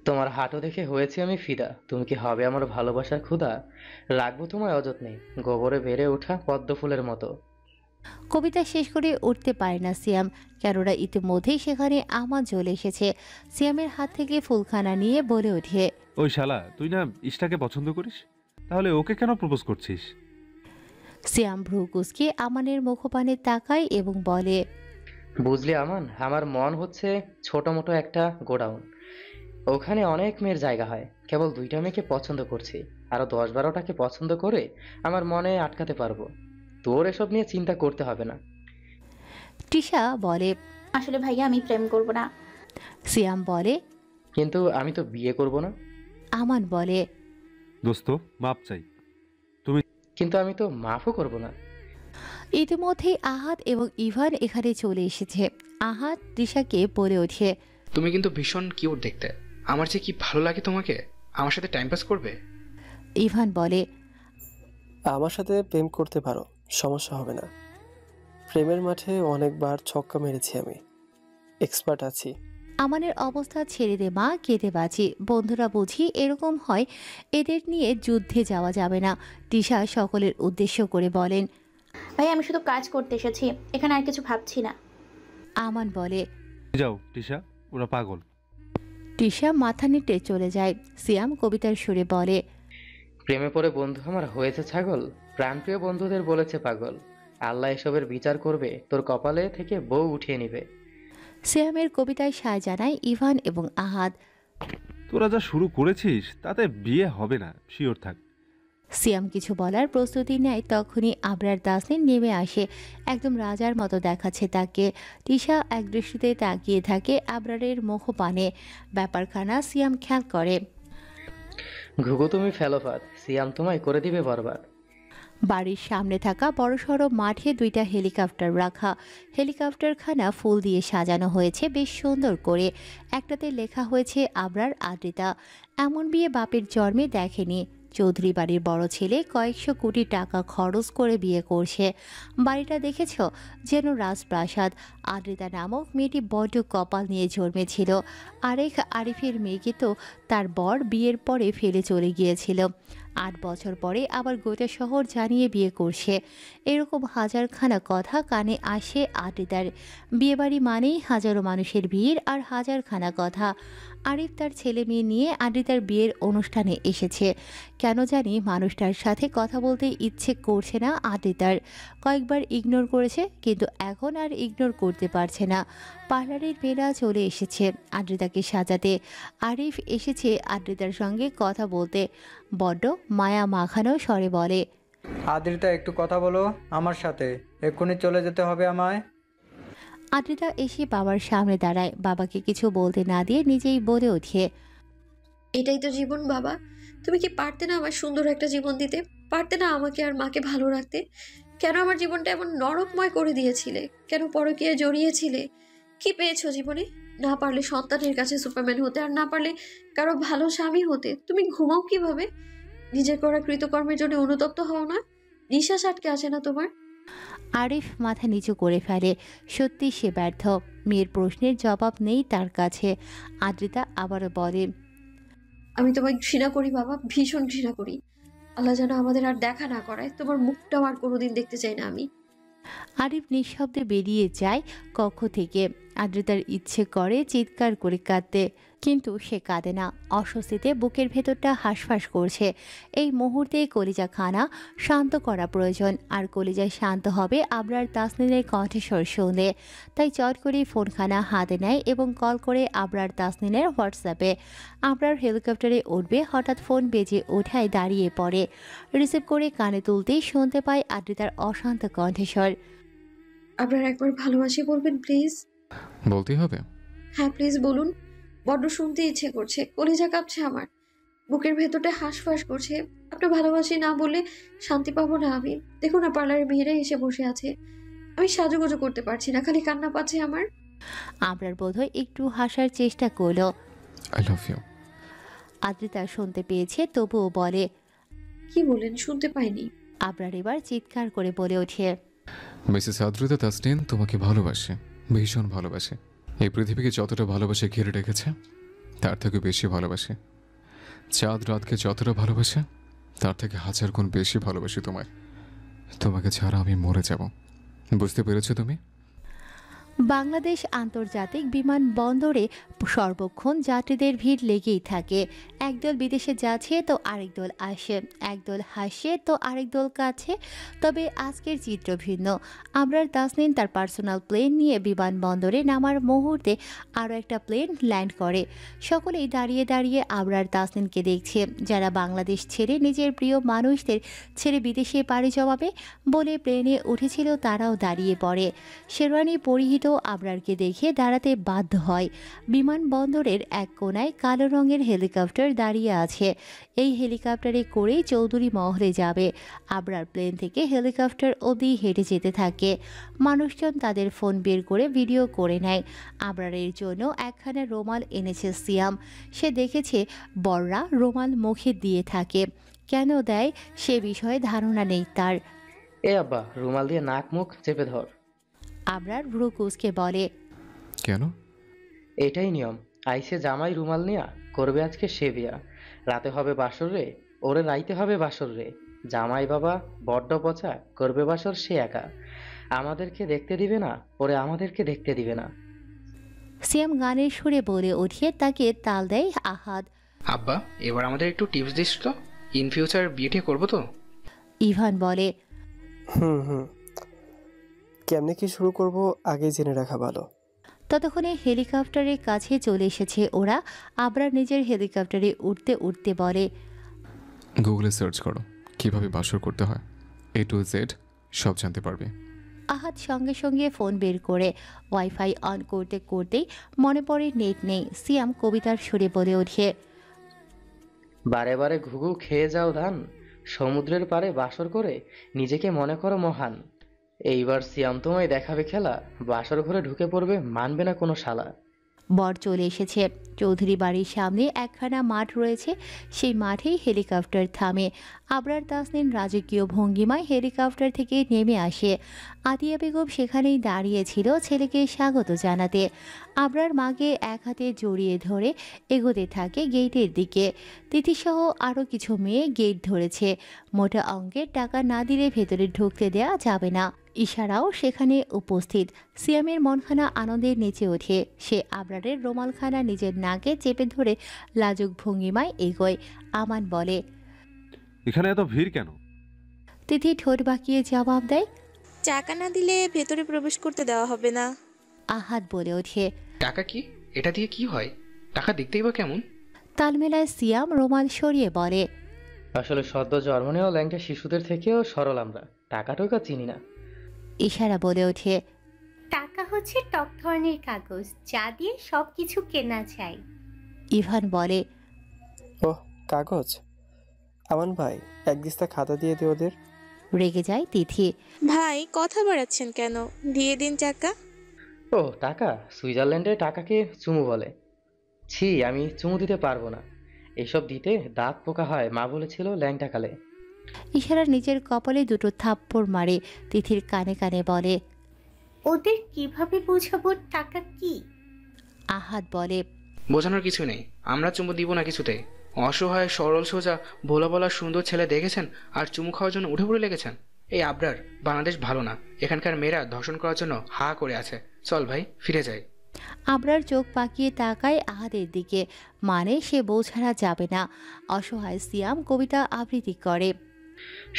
তোমার হাঁটু দেখে হয়েছে আমি ফিদা, তুমি কি হবে আমার ভালোবাসার ক্ষুধা? রাখবো তোমায় অযত্নে, গোবরে বেড়ে ওঠা পদ্ম ফুলের মতো। কবিতা শেষ করে উঠতে পারে না সিয়াম, কেননা ইতিমধ্যেই সেখানে আমান চলে এসেছে। সিয়ামের হাত থেকে ফুলখানা নিয়ে বলে ওঠে, ওই শালা, তুই না ইশটাকে পছন্দ করিস? তাহলে ওকে কেন প্রপোজ করছিস? সিয়াম ভ্রু কুঁচকে আমানের মুখপানে তাকায় এবং বলে, বুঝলি আমান, আমার মন হচ্ছে ছোট মোটো একটা গোডাউন। ওখানে অনেক মেয়ের জায়গা হয়, কেবল 2টা মেয়েকে পছন্দ করছি। আরো 10-12টাকে পছন্দ করে আমার মনে আটকাতে পারবো। তোর এসব নিয়ে চিন্তা করতে হবে না। তিশা বলে, আসলে ভাইয়া আমি প্রেম করব না। সিয়াম বলে, কিন্তু আমি তো বিয়ে করব না। আমান বলে, দোস্ত মাপ চাই। কিন্তু আমি তো মাফও করব না। ইতিমধ্যেই আহাদ এবং ইভান এখানে চলে এসেছে। আহাদ তিশাকে বলে ওঠে, তুমি কিন্তু ভীষণ কিউট দেখতে। আমার যে কি ভালো লাগে তোমাকে। আমার সাথে টাইম পাস করবে? ইভান বলে, আমার সাথে প্রেম করতে পারো, সমস্যা হবে না। প্রেমের মাঠে অনেকবার ছক্কা মেরেছি আমি, এক্সপার্ট আছি। আমানের অবস্থা ছেড়ে দে মা, কেটে বাঁচি। বন্ধুরা বুঝি এরকম হয়, এদের নিয়ে যুদ্ধে যাওয়া যাবে না। তিশা সকলের উদ্দেশ্য করে বলেন, ভাইয়া আমি শুধু কাজ করতে এসেছি, এখানে আর কিছু ভাবছি না। আমান বলে। যাও টিশা, ওরা পাগল। টিশা মাথা নেটে চলে যায়। সিয়াম কবিতার সুরে বলে, প্রেমে পড়ে বন্ধু আমার হয়েছে ছাগল, প্রাণপ্রিয় বন্ধুদের বলেছে পাগল। আল্লাহ এসবের বিচার করবে, তোর কপালে থেকে বউ উঠিয়ে নিবে। সিয়ামের কবিতায় সায় জানায় ইভান এবং আহাদ। তোরা যা শুরু করেছিস তাতে বিয়ে হবে না, শিওর থাক। সিয়াম কিছু বলার প্রস্তুতি নেয়, তখনই আবরার তাসনিন নেমে আসে। একদম রাজার মতো দেখাচ্ছে তাকে। তিশা একদৃষ্টিতে তাকিয়ে থাকে আবরারের মুখপানে। ব্যাপারখানা সিয়াম খেয়াল করে। ঘুঘু তুমি ফেলোফাত, সিয়াম তোমায় করে দিবে বরবাদ। বাড়ির সামনে থাকা বড়সড় মাঠে দুইটা হেলিকপ্টার রাখা। হেলিকপ্টারখানা ফুল দিয়ে সাজানো হয়েছে বেশ সুন্দর করে। একটাতে লেখা হয়েছে আবরার আদ্রিতা। এমন বিয়ে বাপের জন্মে দেখেনি। চৌধুরী বাড়ির বড় ছেলে কয়েকশো কোটি টাকা খরচ করে বিয়ে করছে। বাড়িটা দেখেছ, যেন রাজপ্রাসাদ। আদ্রিতা নামক মেয়েটি বড্ড কপাল নিয়ে জন্মেছিল। আরেক আরিফের মেয়েকে তো তার বর বিয়ের পরে ফেলে চলে গিয়েছিল। 8 বছর পরে আবার গোটা শহর জানিয়ে বিয়ে করছে। এরকম হাজারখানা কথা কানে আসে আদ্রিতার। বিয়েবাড়ি মানেই হাজারো মানুষের ভিড় আর হাজারখানা কথা। আরিফ তার ছেলে মেয়ে নিয়ে আদ্রিতার বিয়ের অনুষ্ঠানে এসেছে। কেন জানি মানুষটার সাথে কথা বলতে ইচ্ছে করছে না আদ্রিতার। কয়েকবার ইগনোর করেছে, কিন্তু এখন আর ইগনোর করতে পারছে না। পার্লারের মেয়েরা চলে এসেছে আদ্রিতাকে সাজাতে। আরিফ এসেছে আদ্রিতার সঙ্গে কথা বলতে। বড্ড মায়া মাখানো স্বরে বলে, আদ্রিতা একটু কথা বলো আমার সাথে, এক্ষুনি চলে যেতে হবে আমায়। আদ্রিতা এসে বাবার সামনে দাঁড়ায়। বাবাকে কিছু বলতে না দিয়ে নিজেই বলে ওঠে, এটাই তো জীবন বাবা। তুমি কি পারতে না আমার সুন্দর একটা জীবন দিতে? পারতে না আমাকে আর মাকে ভালো রাখতে? কেন আমার জীবনটা এমন নরকময় করে দিয়েছিলে? কেন পরকীয়ায় জড়িয়েছিলে? কি পেয়েছো জীবনে? না পারলে সন্তানের কাছে সুপারম্যান হতে, আর না পারলে কারো ভালো স্বামী হতে। তুমি ঘুমাও কিভাবে? নিজের করা কৃতকর্মের জন্য অনুতপ্ত হও না? নিঃশ্বাস আটকে আসে না তোমার? আরিফ মাথা নিচু করে ফেলে। সত্যি সে ব্যর্থ। মেয়ের প্রশ্নের জবাব নেই তার কাছে। আদ্রিতা আবারও বলে, আমি তোমায় ঘৃণা করি বাবা, ভীষণ ঘৃণা করি। আল্লাহ যেন আমাদের আর দেখা না করায়। তোমার মুখটাও আর কোনোদিন দেখতে চাই না আমি। আরিফ নিঃশব্দে বেরিয়ে যায় কক্ষ থেকে। আদ্রিতার ইচ্ছে করে চিৎকার করে কাঁদতে, কিন্তু সে কাঁদে না। অস্বস্তিতে বুকের ভেতরটা হাঁসফাঁস করছে। এই মুহূর্তে কলিজা খানা শান্ত করা প্রয়োজন। আর কলিজা শান্ত হবে আবরার তাসনিনের কণ্ঠস্বর শুনলে। তাই চট করে ফোনখানা হাতে নেয় এবং কল করে আবরার তাসনিনের হোয়াটসঅ্যাপে। আবরার হেলিকপ্টারে উঠবে, হঠাৎ ফোন বেজে ওঠায় দাঁড়িয়ে পড়ে। রিসিভ করে কানে তুলতেই শুনতে পায় আদ্রিতার অশান্ত কণ্ঠস্বর। আপনার একবার ভালোবাসি বলবেন প্লিজ? বলতেই হবে? হ্যাঁ প্লিজ বলুন। বড্ড শুনতে ইচ্ছে করছে, কলিজা কাঁপছে আমার, বুকের ভেতরটা হাঁসফাঁস করছে। আপনার ভালোবাসি না বলে শান্তি পাবো না আমি। দেখুন না, পার্লারের মেয়েরা এসে বসে আছে। আমি সাজুগুজু করতে পারছি না, খালি কান্না পাচ্ছে আমার। আবরার বোধহয় একটু হাসার চেষ্টা করলো। I love you. আদ্রিতা শুনতে পেয়েছে, তবুও বলে, কি বলেন? শুনতে পাইনি। আবরার এবার চিৎকার করে বলে ওঠে, মিসেস আদ্রিতা তাসনিন তোমাকে ভালোবাসে, ভীষণ ভালোবাসে। এই পৃথিবীকে যতটা ভালোবাসে ঘিরে রেখেছে, তার থেকে বেশি ভালোবাসে। চাঁদ রাতকে যতটা ভালোবাসে, তার থেকে 1000 গুণ বেশি ভালোবাসি তোমায়। তোমাকে ছাড়া আমি মরে যাব। বুঝতে পেরেছো তুমি? বাংলাদেশ আন্তর্জাতিক বিমানবন্দরে সর্বক্ষণ যাত্রীদের ভিড় লেগেই থাকে। একদল বিদেশে যাচ্ছে তো আরেক দল আসে, একদল হাসে তো আরেক দল কাছে। তবে আজকের চিত্র ভিন্ন। আবরার তাসনিন তার পার্সোনাল প্লেন নিয়ে বিমানবন্দরে নামার মুহূর্তে আরও একটা প্লেন ল্যান্ড করে। সকলেই দাঁড়িয়ে দাঁড়িয়ে আবরার তাসনিনকে দেখছে, যারা বাংলাদেশ ছেড়ে নিজের প্রিয় মানুষদের ছেড়ে বিদেশে পাড়ি জমাবে বলে প্লেনে উঠেছিল, তারাও দাঁড়িয়ে পড়ে। শেরওয়ানি পরিহিত আবরারকে দেখে দাঁড়াতে বাধ্য হয়। বিমানবন্দরের এক কোনায় কালো রঙের হেলিকপ্টার দাঁড়িয়ে আছে। এই হেলিকপ্টারে করেই চৌধুরী মহলে যাবে। আবরার প্লেন থেকে হেলিকপ্টার অবধি হেঁটে যেতে থাকে। মানুষজন তাদের ফোন বের করে ভিডিও করে নেয়। আবরারের জন্য একখানা রুমাল এনেছে সিয়াম। সে দেখেছে বড়রা রুমাল মুখে দিয়ে থাকে। কেন দেয় সে বিষয়ে ধারণা নেই তার। এ আব্বা, রুমাল দিয়ে নাক মুখ চেপে ধর। আবরার ভ্রু কুঁচকে বলে, কেন? এটাই নিয়ম। আইসে জামাই রুমাল নিয়া করবে আজকে সে বিয়া। রাতে হবে বাসর রে, ওরে রাইতে হবে বাসর রে। জামাই বাবা বড্ড পচা, করবে বাসর সে একা। আমাদেরকে দেখতে দিবে না, ওরে আমাদেরকে দেখতে দিবে না। সিয়াম গানের সুরে বলে উঠিয়ে তাকে তাল দেয় আহাদ। আব্বা, এবার আমাদের একটু টিপস দিস তো, ইন ফিউচার বিয়ে করবো তো। ইভান বলে, হুম। কেমনে কি শুরু করব আগেই জেনে রাখা ভালো। ততক্ষণে হেলিকপ্টারের কাছে চলে এসেছে ওরা। আবরার নিজের হেলিকপ্টারে উঠতে উঠতে বলে, গুগলে সার্চ করো কিভাবে বাসর করতে হয়, A to Z সব জানতে পারবে। আহাদ সঙ্গে সঙ্গে ফোন বের করে ওয়াইফাই অন করতে করতেই মনে পড়ে নেট নেই। সিয়াম কবিতার সুরে বলে ওঠে, বারে বারে ঘুঘু খেয়ে যাও ধান, সমুদ্রের পাড়ে বাসর করে নিজেকে মনে করো মহান। এইবার সিয়াম তোমায় দেখাবে খেলা, বাসর ঘরে ঢুকে পড়বে, মানবে না কোনো শালা। বর চলে এসেছে। চৌধুরী বাড়ির সামনে একখানা মাঠ রয়েছে, সেই মাঠেই হেলিকপ্টার থামে। আবরার তাসনিন রাজকীয় ভঙ্গিমায় হেলিকপ্টার থেকে নেমে আসে। আতিয়া বেগম সেখানেই দাঁড়িয়েছিল ছেলেকে স্বাগত জানাতে। আবরার মাকে এক হাতে জড়িয়ে ধরে এগোতে থাকে গেটের দিকে। তিথিসহ আরও কিছু মেয়ে গেট ধরেছে। মোটা অঙ্কের টাকা না দিলে ভেতরে ঢুকতে দেয়া যাবে না। ইশারাও সেখানে উপস্থিত। সিয়ামের মনখানা আনন্দে নেচে ওঠে। সে আবরারের রুমালখানা নিজের নাকে চেপে ধরে লাজুক ভঙ্গিমায় এগোয়। আমান বলে, এখানে এত ভিড় কেন? তিথি ঠোঁট বাঁকিয়ে জবাব দেয়, টাকা না দিলে ভেতরে প্রবেশ করতে দেওয়া হবে না। আহাদ বলে ওঠে, টাকা কি? এটা দিয়ে কি হয়? টাকা দেখতেই বা কেমন? তালমেলায় সিয়াম রুমাল সরিয়ে বলে, আসলে সদ্য জন্ম নেওয়া ল্যাংটা শিশুদের থেকেও সরল আমরা, টাকা টোকা চিনি না। ইশারা বলে ওঠে, টাকা হচ্ছে টক ধরনের কাগজ, যা দিয়ে সব কিছু কেনা যায়। ইভান বলে, ওহ, কাগজ। আমান ভাই, এক দিস্তা খাতা দিয়ে দে ওদের। রেগে যায় তিথি। ভাই কথা বাড়াচ্ছেন কেন? দিয়ে দিন টাকা। ও টাকা? সুইজারল্যান্ডে টাকাকে চুমু বলে। ছি, আমি চুমু দিতে পারবো না। এসব দিতে দাঁত পোকা হয়, মা বলেছিল ল্যাংটা কালে। ইশারা নিজের কপালে দুটো থাপ্পড় মারে। তিথির কানে কানে বলে, ওদের কিভাবে বোঝাবো টাকা কি? আহাদ বলে, বোঝানোর কিছু নেই, আমরা চুমু দিব না কিছুতে। অসহায় সরল সোজা ভোলা বলা সুন্দর ছেলে দেখেছেন আর চুমু খাওয়ার জন্য উঠে পড়ে লেগেছেন। এই আবরার, বাংলাদেশ ভালো না, এখানকার মেয়েরা ধর্ষণ করার জন্য হা করে আছে। চল ভাই, ফিরে যাই। আবরার চোখ পাকিয়ে তাকায় আহাদের দিকে, মানে সে বউ ছাড়া যাবে না। অসহায় সিয়াম কবিতা আবৃত্তি করে,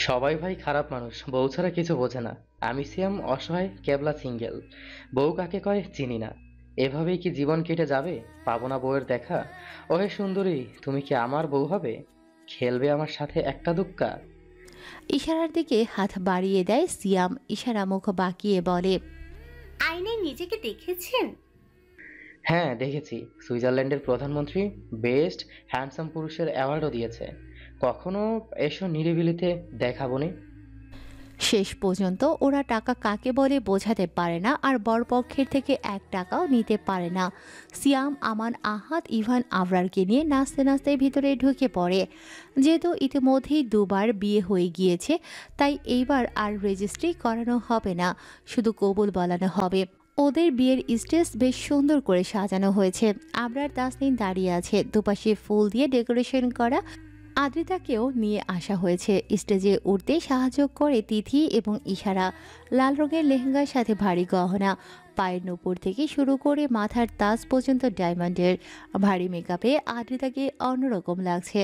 সবাই ভাই খারাপ মানুষ, বউ ছাড়া কিছু বোঝে না। আমি সিয়াম অসহায় কেবলা সিঙ্গেল, বউ কাকে কয় চিনি না। এভাবেই কি জীবন কেটে যাবে? পাবো না বউয়ের দেখা। ওহে সুন্দরী, তুমি কি আমার বউ হবে? খেলবে আমার সাথে একটা দুক্কা? ইশারার দিকে হাত বাড়িয়ে দেয় সিয়াম। ইশারা মুখ বাঁকিয়ে বলে, আয়নায় নিজেকে দেখেছেন? হ্যাঁ দেখেছি, সুইজারল্যান্ডের প্রধানমন্ত্রী বেস্ট হ্যান্ডসাম পুরুষের অ্যাওয়ার্ডও দিয়েছে। কখনো এসো নিরিবিলিতে দেখাবনি। শেষ পর্যন্ত ওরা টাকা কাকে বলে বোঝাতে পারে না, আর বরপক্ষের থেকে 1 টাকাও নিতে পারে না। সিয়াম, আমান, আহাদ, ইভান আবরারকে নিয়ে নাচতে নাচতে ভিতরে ঢুকে পড়ে। যেহেতু ইতিমধ্যেই 2বার বিয়ে হয়ে গিয়েছে, তাই এইবার আর রেজিস্ট্রি করানো হবে না, শুধু কবুল বলানো হবে। ওদের বিয়ের স্টেজ বেশ সুন্দর করে সাজানো হয়েছে। আবরার তাসনিন দাঁড়িয়ে আছে, দুপাশে ফুল দিয়ে ডেকোরেশন করা। আদ্রিতাকেও নিয়ে আসা হয়েছে। স্টেজে উঠতে সাহায্য করে তিথি এবং ইশারা। লাল রঙের লেহেঙ্গার সাথে ভারী গহনা, পায়ের নুপুর থেকে শুরু করে মাথার তাজ পর্যন্ত ডায়মন্ডের। ভারী মেকআপে আদ্রিতাকে অন্যরকম লাগছে।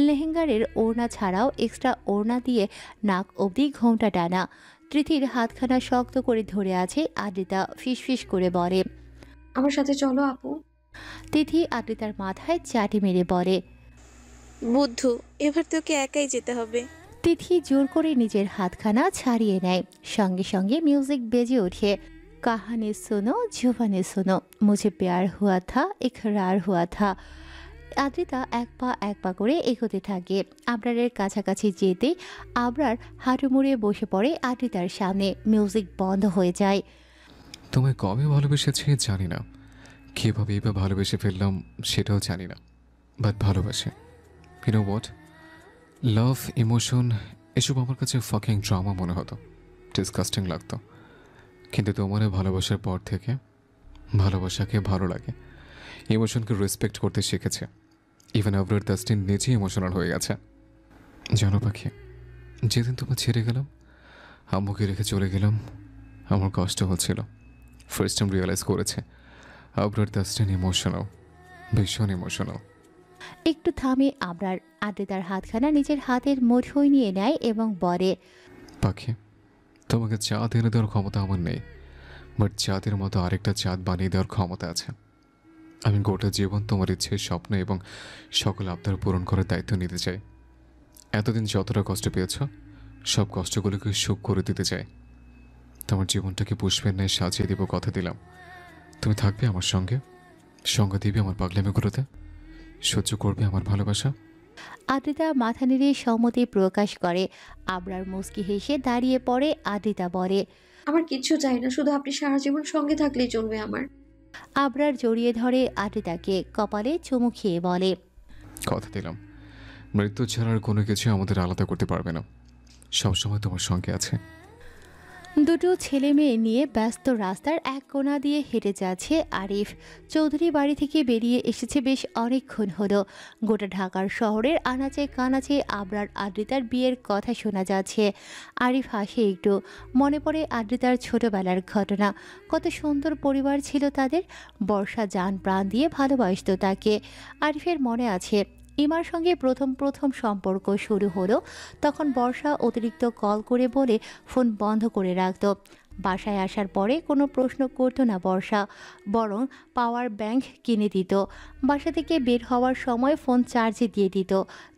লেহেঙ্গারের ওড়না ছাড়াও এক্সট্রা ওড়না দিয়ে নাক অবধি ঘোমটা টানা। তিথির হাতখানা শক্ত করে ধরে আছে আদ্রিতা। ফিসফিস করে বলে, আমার সাথে চলো আপু। তিথি আদ্রিতার মাথায় চাটি মেরে বলে, বুদ্ধু, এবার তোকে একাই যেতে হবে। তিথি জোর করে নিজের হাতখানা ছাড়িয়ে নেয়। সঙ্গে সঙ্গে মিউজিক বেজে ওঠে। কাহানি শোনো জুবানি শোনো, মুঝে প্যার হুয়া থা ইকরার হুয়া থা। আদ্রিতা এক পা করে এগোতে থাকে। আবরারের কাছাকাছি যেতেই আবরার হাঁটু মুড়িয়ে বসে পড়ে আদ্রিতার সামনে। মিউজিক বন্ধ হয়ে যায়। তোমায় কবে ভালোবেসেছি জানি না, কীভাবে এবার ভালোবেসে ফেললাম সেটাও জানি না, বাট ভালোবাসে। You know what? Love, emotion এসব আমার কাছে ফাকিং ড্রামা মনে হতো, ডিসকাস্টিং লাগতো। কিন্তু তোমার ভালোবাসার পর থেকে ভালোবাসাকে ভালো লাগে, ইমোশনকে রেসপেক্ট করতে শিখেছে। ইভেন আবরার তাসনিন নিজেই ইমোশনাল হয়ে গেছে। জানো পাখি, যেদিন তোমার ছেড়ে গেলাম, আম্মুকে রেখে চলে গেলাম, আমার কষ্ট হচ্ছিল। ফার্স্ট টাইম রিয়েলাইজ করেছে আবরার দ্যাটস ইমোশনাল, ভীষণ ইমোশনাল। একটু থামে আবরার, আদ্রিতার হাতখানা নিজের হাতের মুঠোয় নিয়ে নেয় এবং বলে, পাখি, তোমাকে চাঁদ এনে দেওয়ার ক্ষমতা আমার নেই, বাট চাঁদের মতো আরেকটা চাঁদ বানিয়ে দেওয়ার ক্ষমতা আছে। আমি গোটা জীবন তোমার ইচ্ছে, স্বপ্ন এবং সকল আবদার পূরণ করার দায়িত্ব নিতে চাই। এতদিন যতটা কষ্ট পেয়েছ সব কষ্টগুলোকে সুখ করে দিতে চাই। তোমার জীবনটাকে পুষ্পের ন্যায় সাজিয়ে দেব, কথা দিলাম। তুমি থাকবে আমার সঙ্গে, সঙ্গ দিবে আমার পাগলামিগুলোতে, সহ্য করবে আমার ভালোবাসা। আদ্রিতা মাথা নেড়ে সম্মতি প্রকাশ করে। আবরার মুচকি হেসে দাঁড়িয়ে পড়ে। আদ্রিতা বলে, আমার কিচ্ছু চাই না, শুধু আপনি সারা জীবন সঙ্গে থাকলেই চলবে আমার। আবরার জড়িয়ে ধরে আদ্রিতাকে, কপালে চুমু খেয়ে বলে, কথা দিলাম মৃত্যু ছাড়ার কোনো কিছু আমাদের আলাদা করতে পারবে না, সবসময় তোমার সঙ্গে আছে। দুটো ছেলে মেয়ে নিয়ে ব্যস্ত রাস্তার এক কোণা দিয়ে হেঁটে যাচ্ছে আরিফ। চৌধুরী বাড়ি থেকে বেরিয়ে এসেছে বেশ অনেকক্ষণ হলো। গোটা ঢাকার শহরের আনাচে কানাচে আবরার আদ্রিতার বিয়ের কথা শোনা যাচ্ছে। আরিফ হাসে একটু, মনে পড়ে আদ্রিতার ছোটবেলার ঘটনা। কত সুন্দর পরিবার ছিল তাদের। বর্ষা জান প্রাণ দিয়ে ভালোবাসত তাকে। আরিফের মনে আছে ইমার সঙ্গে প্রথম সম্পর্ক শুরু হলো, তখন বর্ষা অতিরিক্ত কল করে বলে ফোন বন্ধ করে রাখত। বাসায় আসার পরে কোনো প্রশ্ন করতো না বর্ষা, বরং পাওয়ার ব্যাংক কিনে দিত। বাসা থেকে বের হওয়ার সময় ফোন চার্জে দিয়ে দিত।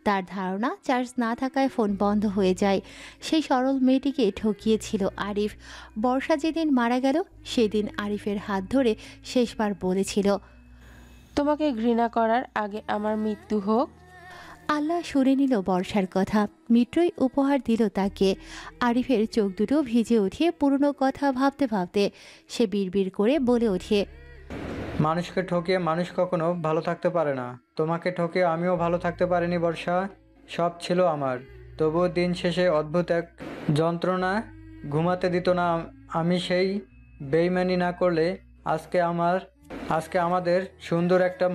তার ধারণা চার্জ না থাকায় ফোন বন্ধ হয়ে যায়। সেই সরল মেয়েটিকে ঠকিয়েছিল আরিফ। বর্ষা যেদিন মারা গেল সেদিন আরিফের হাত ধরে শেষবার বলেছিল, তোমাকে ঘৃণা করার আগে আমার মৃত্যু হোক। আল্লাহ শুনে নিল বর্ষার কথা, মিত্রই উপহার দিল তাকে। আরিফের চোখ দুটো ভিজে ওঠে পুরনো কথা ভাবতে ভাবতে। সে বিড়বিড় করে বলে ওঠে, মানুষকে ঠকিয়ে মানুষ কখনো ভালো থাকতে পারে না। তোমাকে ঠকিয়ে আমিও ভালো থাকতে পারিনি বর্ষা, সব ছিল আমার। তবুও দিন শেষে অদ্ভুত এক যন্ত্রণা ঘুমাতে দিত না। আমি সেই বেইমানি না করলে আজকে আমাদের সুন্দর একটা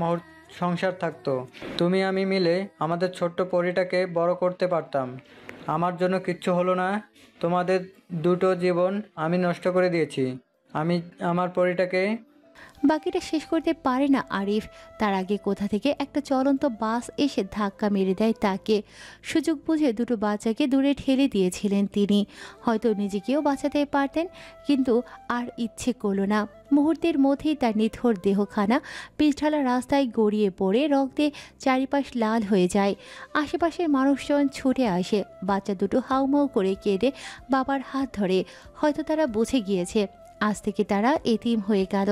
সংসার থাকতো। তুমি আমি মিলে আমাদের ছোট্ট পরিটাকে বড় করতে পারতাম। আমার জন্য কিচ্ছু হলো না, তোমাদের দুটো জীবন আমি নষ্ট করে দিয়েছি। আমি আমার পরিটাকে। বাকিটা শেষ করতে পারে না আরিফ। তার আগে কোথা থেকে একটা চলন্ত বাস এসে ধাক্কা মেরে দেয় তাকে। সুযোগ বুঝে দুটো বাচ্চাকে দূরে ঠেলে দিয়েছিলেন তিনি। হয়তো নিজেকেও বাঁচাতে পারতেন, কিন্তু আর ইচ্ছে করল না। মুহূর্তের মধ্যেই তার নিথর দেহখানা পিচঢালা রাস্তায় গড়িয়ে পড়ে রক্তে চারিপাশ লাল হয়ে যায়। আশেপাশের মানুষজন ছুটে আসে। বাচ্চা দুটো হাউমাউ করে কেঁদে বাবার হাত ধরে। হয়তো তারা বুঝে গিয়েছে আজ থেকে তারা এতিম হয়ে গেল।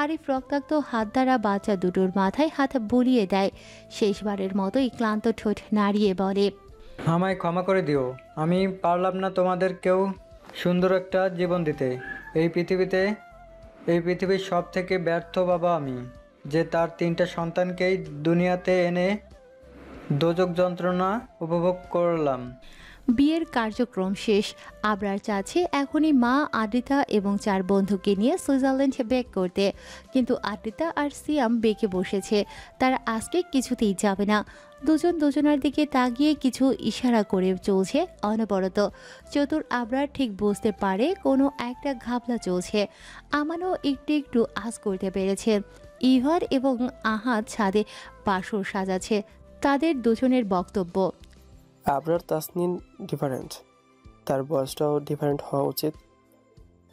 আরিফ রক্তাক্ত হাত দ্বারা বাচ্চা দুটোর মাথায় হাত বুলিয়ে দেয়। শেষবারের মতোই ক্লান্ত ঠোঁট নাড়িয়ে বলে, আমায় ক্ষমা করে দিও। আমি পারলাম না তোমাদের কেউ সুন্দর একটা জীবন দিতে। এই পৃথিবীর সব থেকে ব্যর্থ বাবা আমি, যে তার 3টা সন্তানকেই দুনিয়াতে এনে দোজক যন্ত্রণা উপভোগ করলাম। বিয়ের কার্যক্রম শেষ। আবরার চাচ্ছে এখনই মা, আদ্রিতা এবং 4 বন্ধুকে নিয়ে সুইজারল্যান্ড ব্যাক করতে, কিন্তু আদ্রিতা আর সিয়াম বেঁকে বসেছে। তারা আজকে কিছুতেই যাবে না। দুজন দুজনার দিকে তাকিয়ে কিছু ইশারা করে চলছে অনবরত। চতুর আবরার ঠিক বুঝতে পারে কোনো একটা ঘাবলা চলছে। আমানও একটু একটু আঁচ করতে পেরেছে। ইভার এবং আহাদ ছাদে বাসর সাজাচ্ছে। তাদের দুজনের বক্তব্য, আবরার তাসনিন ডিফারেন্ট, তার বয়সটাও ডিফারেন্ট হওয়া উচিত।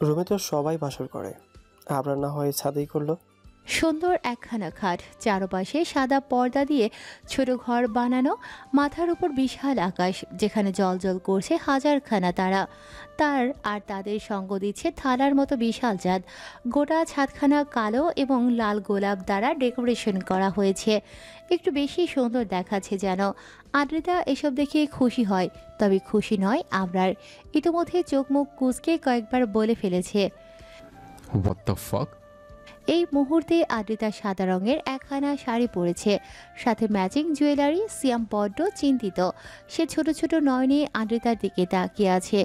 রুমে তো সবাই বাসর করে, আবরার না হয় ছাদেই করলো। সুন্দর একখানা খাট, চারপাশে সাদা পর্দা দিয়ে ছোট ঘর বানানো, মাথার উপর বিশাল আকাশ যেখানে জলজল করছে হাজারখানা তারা। তার আর তাদের সঙ্গ দিচ্ছে থালার মতো বিশাল চাঁদ। গোটা ছাদখানা কালো এবং লাল গোলাপ দ্বারা ডেকোরেশন করা হয়েছে। একটু বেশি সুন্দর দেখাচ্ছে যেন। আদ্রিতা এসব দেখে খুশি হয়, তবে খুশি নয় আবরার। ইতিমধ্যে চোখ মুখ কুঁচকে কয়েকবার বলে ফেলেছে, হোয়াট দ্য ফাক। এই মুহূর্তে আদ্রিতা সাদা রঙের একখানা শাড়ি পরেছে, সাথে ম্যাচিং জুয়েলারি। সিয়াম বড্ড চিন্তিত। সে ছোট ছোট নয়নে আদ্রিতার দিকে তাকিয়ে আছে।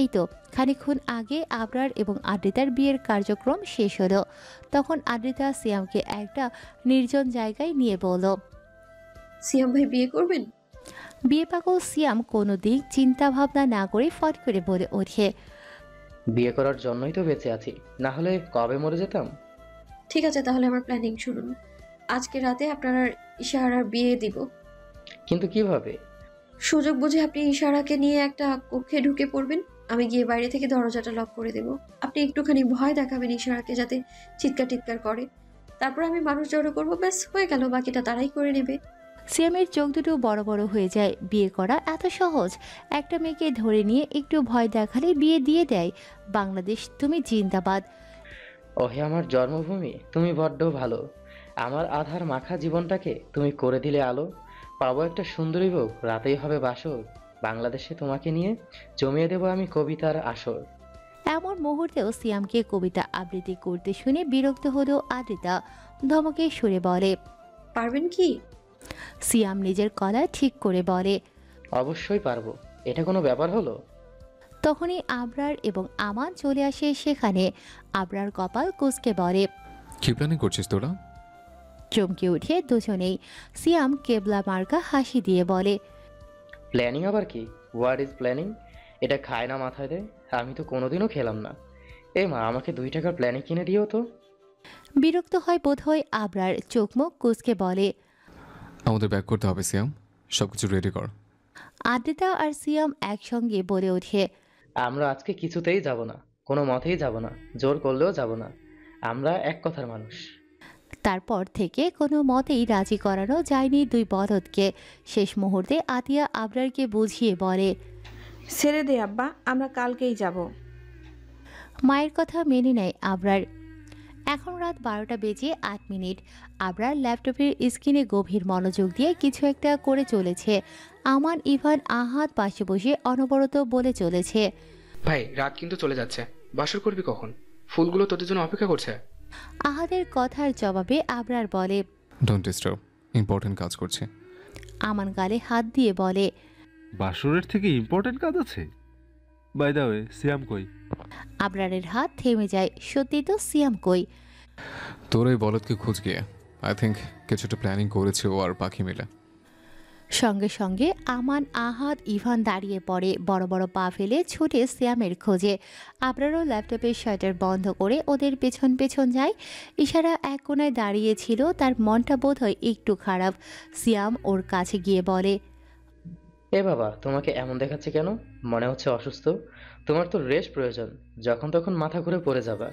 এই তো খানিকক্ষণ আগে আবরার এবং আদ্রিতার বিয়ের কার্যক্রম শেষ হলো। তখন আদ্রিতা সিয়ামকে একটা নির্জন জায়গায় নিয়ে বলল, সিয়াম ভাই বিয়ে করবেন? বিয়ে পাগল সিয়াম কোনো দিক চিন্তা ভাবনা না করে ফট করে বলে ওঠে, বিয়ে করার জন্যই তো বেঁচে আছি, না হলে কবে মরে যেতাম। ঠিক আছে, তাহলে আমার প্ল্যানিং শুনুন। আজকে রাতে আপনার আর ইশারার বিয়ে দিব। কিন্তু কিভাবে? সুযোগ বুঝে আপনি ইশারাকে নিয়ে একটা কক্ষে ঢুকে পড়বেন। আমি গিয়ে বাইরে থেকে দরজাটা লক করে দেব। আপনি একটুখানি ভয় দেখাবেন ইশারাকে, যাতে চিৎকার টিৎকার করে। তারপর আমি মানুষ জড়ো করবো, ব্যাস হয়ে গেল, বাকিটা তারাই করে নেবে। সিয়ামের চোখ দুটো বড় বড় হয়ে যায়। বিয়ে করা এত সহজ? একটা মেয়েকে ধরে নিয়ে একটু ভয় দেখালে বিয়ে দিয়ে দেয়। বাংলাদেশ তুমি জিন্দাবাদ। ওহে আমার জন্মভূমি, তুমি বড্ড ভালো। আমার আধার মাখা জীবনটাকে তুমি করে দিলে আলো। পাবো একটা সুন্দরী বউ, রাতেই হবে বাসর। বাংলাদেশে তোমাকে নিয়ে জমিয়ে দেব আমি কবিতার আসর। এমন মুহূর্তেও সিয়ামকে কবিতা আবৃত্তি করতে শুনে বিরক্ত হলো আদ্রিতা। ধমকে সুরে বলে, পারবেন কি? সিয়াম নিজের গলা ঠিক করে বলে, অবশ্যই পারবো, এটা কোনো ব্যাপার হলো? তখনই আবরার এবং আমান চলে আসে সেখানে। আবরার কপাল কুঁচকে বলে, কি প্ল্যানিং করছিস তোরা? চমকে উঠে দুজনেই। সিয়াম কেবলা মার্কা হাসি দিয়ে বলে, প্ল্যানিং আবার কি? What is planning? এটা খায় না মাথায় দেয়? আমি তো কোনোদিনও খেলাম না। এ মা, আমাকে 2 টাকার প্ল্যানিং কিনে দিও তো। বিরক্ত হয় বোধহয় আবরার, চোখ মুখ কুঁচকে বলে, আমাদের ব্যাক করতে হবে সিয়াম, সবকিছু রেডি কর। আদ্রিতা আর সিয়াম একসঙ্গে বলে ওঠে, আমরা আজকে কিছুতেই যাব না, কোনো মতেই যাব না, জোর করলেও যাব না। আমরা এক কথার মানুষ। তারপর থেকে কোনো মতেই রাজি করানো যায়নি দুই বলদকে। শেষ মুহূর্তে আতিয়া আবরারকে বুঝিয়ে বলে, ছেড়ে দে আব্বা, আমরা কালকেই যাব। মায়ের কথা মেনে নেয় আবরার। এখন রাত 12টা বেজে 8 মিনিট। আবরার ল্যাপটপের স্ক্রিনে গভীর মনোযোগ দিয়ে কিছু একটা করে চলেছে। আমান, ইভান, আহাদ পাশে বসে অনবরত বলে চলেছে, ভাই রাত কিন্তু চলে যাচ্ছে, বাসর করবি কখন? ফুলগুলো তোদের জন্য অপেক্ষা করছে। আহাদের কথার জবাবে আবরার বলে, ডোন্ট ডিস্টার্ব, ইম্পর্টেন্ট কাজ করছি। আমান গালে হাত দিয়ে বলে, বাসরের থেকে ইম্পর্টেন্ট কাজ আছে? বাই দা ওয়ে, সিয়াম কই? আবরারের হাত থেমে যায়। সত্যি তো, সিয়াম কই? তোর এই বলদকে খোঁজ গিয়ে আই থিঙ্ক কিছুটা প্ল্যানিং করেছে ও আর পাখি মিলে। সঙ্গে সঙ্গে আমান, আহাদ, ইভান দাঁড়িয়ে পড়ে। বড় বড় পা ফেলে ছুটে সিয়ামের খোঁজে। আবরারও ল্যাপটপের শাটার বন্ধ করে ওদের পেছন পেছন যায়। ইশারা এক কোণায় দাঁড়িয়েছিল, তার মনটা বোধহয় একটু খারাপ। সিয়াম ওর কাছে গিয়ে বলে, এ বাবা, তোমাকে এমন দেখাচ্ছে কেন? মনে হচ্ছে অসুস্থ। তোমার তো রেস্ট প্রয়োজন, যখন তখন মাথা ঘুরে পড়ে যাবা।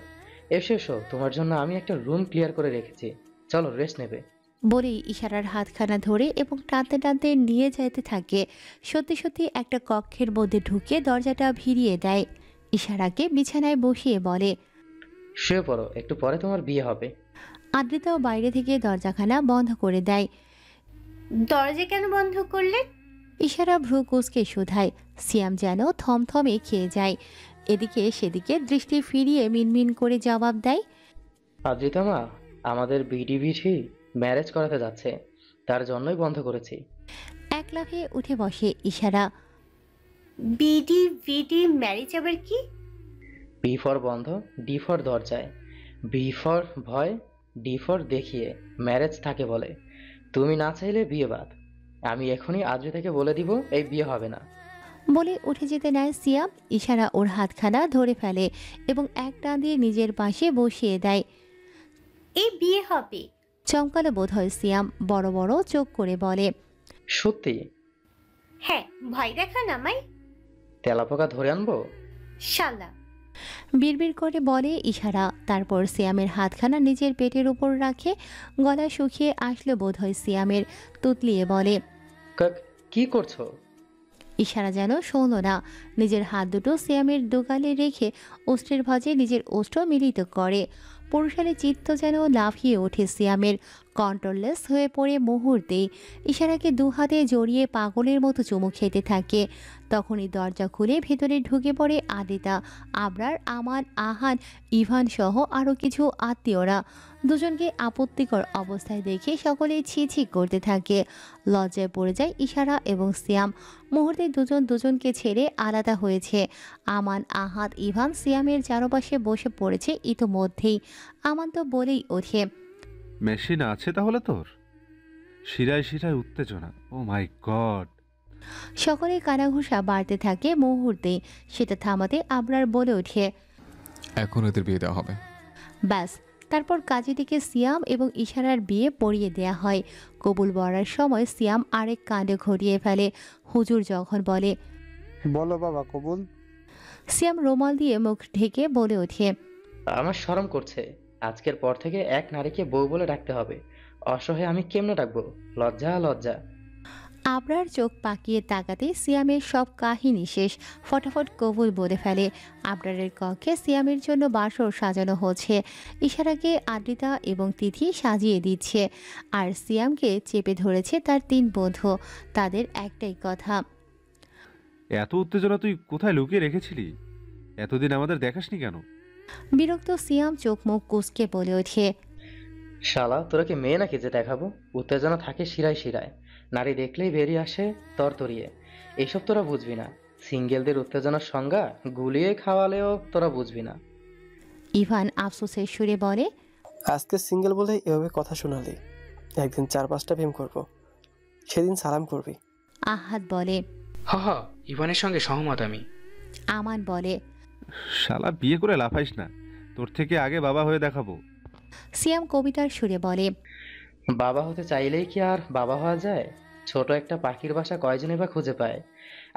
এসো এসো, তোমার জন্য আমি একটা রুম ক্লিয়ার করে রেখেছি, চলো রেস্ট নেবে। বলেই ইশারার হাতখানা ধরে এবং টানতে টানতে নিয়ে যেতে থাকে। সত্যি সত্যি একটা কক্ষের মধ্যে ঢুকে দরজাটা ভিড়িয়ে দেয়। ইশারাকে বিছানায় বসিয়ে বলে, শুয়ে পড়ো, একটু পরে তোমার বিয়ে হবে। আদ্রিতাও বাইরে থেকে দরজাখানা বন্ধ করে দেয়। দরজা কেন বন্ধ করলে? ইশারা ভ্রু কুঁচকে শুধায়। সিয়াম যেন থমথমে খেয়ে যায়। এদিকে সেদিকে দৃষ্টি ফিরিয়ে মিনমিন করে জবাব দেয়, আদ্রিতা মা, আমাদের বিডি ম্যারেজ করাতে যাচ্ছে, তার জন্যই বন্ধ করেছি। এক লাফে উঠে বসে ইশারা। বিডি ম্যারেজ আবার কি? বি ফর বন্ধ, ডি ফর দরজায়, বি ফর ভয়, ডি ফর দেখিয়ে ম্যারেজ থাকে বলে। তুমি না চাইলে বিয়ে বাদ। আমি এখনই আদ্রিতাকে বলে দিব এই বিয়ে হবে না। বলে উঠে যেতে নেয় সিয়াম। ইশারা ওর হাতখানা ধরে ফেলে এবং এক টান দিয়ে নিজের পাশে বসিয়ে দেয়। এই বিয়ে হবে? চমকালো বোধহয় সিয়াম, বড় বড় চোখ করে বলে, সত্যি? হ্যাঁ, ভয় দেখান আমায়। তেলাপোকা ধরে আনবো? শালা। বিড়বিড় করে বলে ইশারা। তারপর সিয়ামের হাতখানা নিজের পেটের উপর রাখে। গলা শুকিয়ে আসলো বোধহয় সিয়ামের। তুতলিয়ে বলে, কি করছো? ইশারা যেন শুনল না। নিজের হাত দুটো সিয়ামের দোগালে রেখে অস্ত্রের ভাঁজে নিজের অস্ত্র মিলিত করে। পুরুষালী চিত্ত যেন লাফিয়ে ওঠে সিয়ামের। কন্ট্রোললেস হয়ে পড়ে মুহূর্তেই। ইশারাকে দু হাতে জড়িয়ে পাগলের মতো চুমু খেতে থাকে। তখনই দরজা খুলে ভেতরে ঢুকে পড়ে আদ্রিতা, আবরার, আমান, আহান, ইভান সহ আরও কিছু আত্মীয়রা। দুজনকে আপত্তিকর অবস্থায় দেখে সকলেই ছি করতে থাকে। লজ্জায় পড়ে যায় ইশারা এবং সিয়াম। মুহূর্তে দুজন দুজনকে ছেড়ে আলাদা হয়েছে। আমান, আহাদ, ইভান সিয়ামের চারপাশে বসে পড়েছে ইতোমধ্যেই। আমান তো বলেই ওঠে, মেশিন আছে তাহলে তোর? শিরায় শিরায় উত্তেজনা, ও মাই গড। সকলে কানাঘুষা বাড়তে থাকে মুহূর্তেই। সেটা থামাতে আবরার বলে ওঠে, এখন এদের বিয়ে দেওয়া হবে। ব্যাস, তারপর কাজী থেকে সিয়াম এবং ইশারার বিয়ে পড়িয়ে দেয়া হয়। কবুল বলার সময় সিয়াম আরেক কাণ্ড ঘটিয়ে ফেলে। হুজুর যখন বলে, বলো বাবা কবুল। সিয়াম রুমাল দিয়ে মুখ ঢেকে বলে ওঠে, আমার শরম করছে। আজকের পর থেকে এক নারীকে বউ বলে ডাকতে হবে। অসহায় আমি কেমনে ডাকবো? লজ্জা লজ্জা। আবরার চোখ পাকিয়ে তাকাতে সিয়ামের সব কাহিনী শেষ। ফটাফট কবুল বলে ফেলে। আবরারের কক্ষে সিয়ামের জন্য বাসর সাজানো হচ্ছে। ইশারাকে আদ্রিতা এবং তিথি সাজিয়ে দিচ্ছে, আর সিয়ামকে চেপে ধরেছে তার 3 বন্ধু। তাদের একটাই কথা, এত উত্তেজনা তুই কোথায় লুকিয়ে রেখেছিলি? এতদিন আমাদের দেখাসনি কেন? বিরক্ত সিয়াম চোখ মুখ কুঁচকে বলে ওঠে, শালা, তোরা কি মেয়ে নাকি যে দেখাবো? উত্তেজনা থাকে শিরায় শিরায়, নারী দেখলেই বেরিয়ে আসে তরতরিয়ে। এসব তোরা বুঝবি না। সিঙ্গেলদের উত্তেজনার সংজ্ঞা গুলিয়ে খাওয়ালেও তোরা বুঝবি না। ইভান আফসোসের সুরে বলে, আজকে সিঙ্গেল বলে এভাবে কথা শোনালি, একদিন 4-5টা প্রেম করব, সেদিন সালাম করবি। আহাদ বলে, হ হ, ইভানের সঙ্গে সহমত আমি। আমান বলে, শালা বিয়ে করে লাফাইস না, তোর থেকে আগে বাবা হয়ে দেখাবো। সিয়াম কবিতার সুরে বলে, বাবা হতে চাইলেই কি আর বাবা হওয়া যায়? ছোট একটা পাখির বাসা কয়জনই বা খুঁজে পায়?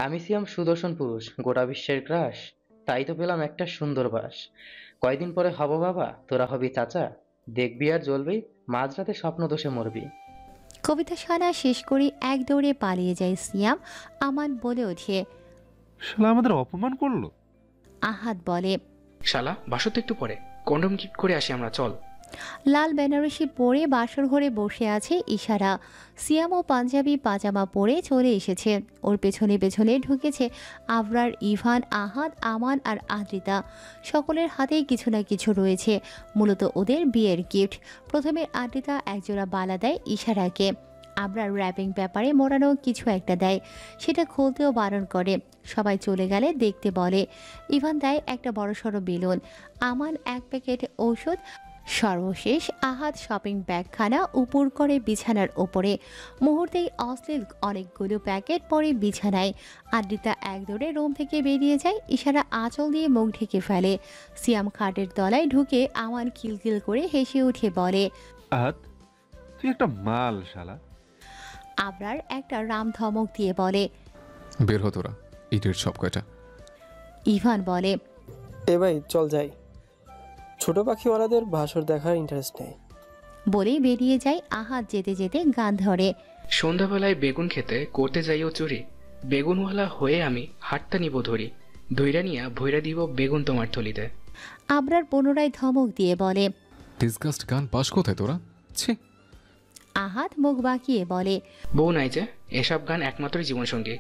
আমি সিয়াম সুদর্শন পুরুষ, গোটা বিশ্বের ক্রাশ। তাই তো পেলাম একটা সুন্দর বাস। কয়দিন পরে হব বাবা, তোরা হবি চাচা। দেখবি আর জ্বলবি, মাঝরাতে স্বপ্ন দোষে মরবি। কবিতা শোনা শেষ করে এক দৌড়ে পালিয়ে যায় সিয়াম। আমান বলে ওঠে, শালা আমাদের অপমান করলো। আহাদ বলে, শালা বাসর তো একটু পরে, কন্ডম কিট করে আসি আমরা, চল। লাল বেনারসি পরে বাসর ঘরে বসে আছে ইশারা। সিয়াম ও পাঞ্জাবি পাজামা পরে চলে এসেছে। ওর পেছনে পেছনে ঢুকেছে আবরার, ইভান, আহাদ, আমান আর আদ্রিতা। সকলের হাতেই কিছু না কিছু রয়েছে, মূলত ওদের বিয়ের গিফট। প্রথমে আদ্রিতা একজোড়া বালা দেয় ইশারাকে। আবরার র্যাপিং পেপারে মোড়ানো কিছু একটা দেয়, সেটা খুলতেও বারণ করে। সবাই চলে গেলে দেখতে বলে। ইভান দেয় একটা বড়সড় বেলুন, আমান 1 প্যাকেট ঔষধ। সর্বশেষ আহাদ শপিং ব্যাগখানা উপর করে বিছানার ওপরে। মুহূর্তেই অশ্লীল অনেকগুলো প্যাকেট পরে বিছানায়। আদ্রিতা এক দৌড়ে রুম থেকে বেরিয়ে যায়। ইশারা আঁচল দিয়ে মুখ ঢেকে ফেলে। সিয়াম খাটের তলায় ঢুকে আমান খিলখিল করে হেসে উঠে বলে, আহাদ, তুই একটা মাল শালা। আবরার একটা রাম ধমক দিয়ে বলে, বের হতো ওরা, ইটের সব কয়টা। ইভান বলে, এ ভাই চল যাই, ছোট পাখিওয়ালাদের ভাসর দেখার ইন্টারেস্ট নেই। বলেই বেরিয়ে যায়। আহাদ যেতে যেতে গান ধরে, সন্ধ্যাবেলায় বেগুন খেতে করতে যাইও চুরি, বেগুনওয়ালা হয়ে আমি হাতটা নিব ধরি, ধৈরা নিয়া ভৈরা দিব বেগুন তোমার থলিতে। আবরার পুনরায় ধমক দিয়ে বলে, ডিসগাস্ট গান পাস কোথায় তোরা? ছি। আহাদ মুখ বাঁকিয়ে বলে, বউ নাই যে, এসব গান একমাত্র জীবনসঙ্গী।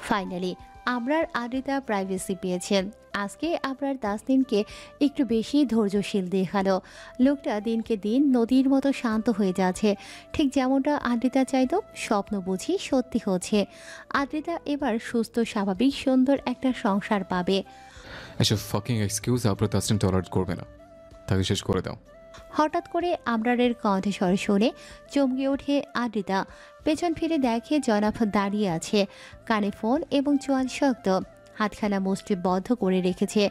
ফাইনালি আবরার আদ্রিতা প্রাইভেসি পেয়েছেন। আজকে আবরার তাসনিনকে একটু বেশি ধৈর্যশীল দেখালো। লোকটা দিনকে দিন নদীর মতো শান্ত হয়ে যাচ্ছে, ঠিক যেমনটা আদ্রিতা চাইতো। স্বপ্ন বুঝি সত্যি হচ্ছে। আদ্রিতা এবার সুস্থ, স্বাভাবিক, সুন্দর একটা সংসার পাবে। এসব ফাকিং এক্সকিউজ আপনার তাসনিন টলারেট করবে না, তাকে শেষ করে দাও। হঠাৎ করে আবরারের কণ্ঠস্বর শুনে চমকে ওঠে আদ্রিতা। পেছন ফিরে দেখে জনাব দাঁড়িয়ে আছে, কানে ফোন এবং চোয়াল শক্ত, হাতখানা মুষ্টিবদ্ধ করে রেখেছে।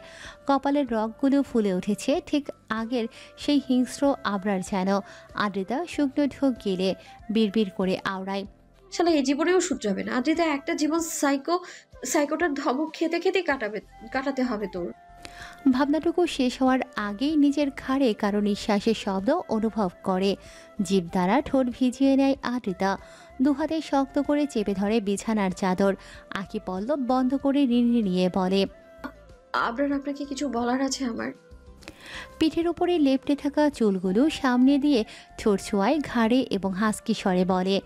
কপালের রগগুলো ফুলে উঠেছে, ঠিক আগের সেই হিংস্র আবরার যেন। আদ্রিতা শুকনো ঢোক গেলে বিড়বিড় করে আওড়ায়, শালা এই জীবনেও শুধরাবে না। আদ্রিতা, একটা জীবন সাইকোটার ধমক খেতে খেতে কাটাতে হবে তোর। ভাবনাটুকু শেষ হওয়ার আগেই নিজের ঘাড়ে কারো নিঃশ্বাসের শব্দ অনুভব করে। জিভ দ্বারা ঠোঁট ভিজিয়ে নেয় আদ্রিতা। দুহাতে শক্ত করে চেপে ধরে বিছানার চাদর। আঁকি পল্লব বন্ধ করে নিয়ে বলে, আবরার, আপনাকে কিছু বলার আছে আমার। পিঠের উপরে লেপ্টে থাকা চুলগুলো সামনে দিয়ে ঠোঁট ছোঁয়ায় ঘাড়ে এবং হাসকি স্বরে বলে,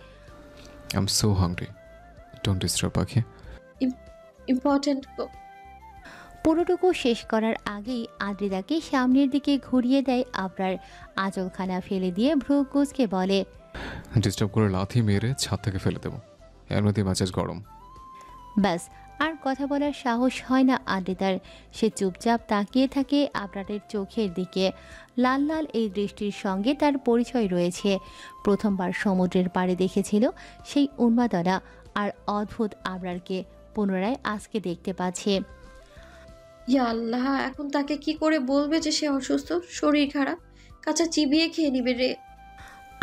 I am so hungry, don't disturb পাখি। ইম্পর্টেন্ট। পুরোটুকু শেষ করার আগেই আদ্রিতাকে সামনের দিকে ঘুরিয়ে দেয় আবরার। আঁচলখানা ফেলে দিয়ে ভ্রু কুঁচকে বলে, ডিস্টার্ব করে লাথি মেরে ছাদ থেকে ফেলে দেবো, এর মধ্যে মেজাজ গরম। ব্যাস, আর কথা বলার সাহস হয় না আদ্রিতার। সে চুপচাপ তাকিয়ে থাকে আবরারের চোখের দিকে। লাল লাল এই দৃষ্টির সঙ্গে তার পরিচয় রয়েছে। প্রথমবার সমুদ্রের পাড়ে দেখেছিল সেই উন্মাদনা আর অদ্ভুত আবরারকে পুনরায় আজকে দেখতে পাচ্ছে। ইয়া আল্লাহ, এখন তাকে কি করে বলবে যে সে অসুস্থ, শরীর খারাপ? কাঁচা চিবিয়ে খেয়ে নিবে রে।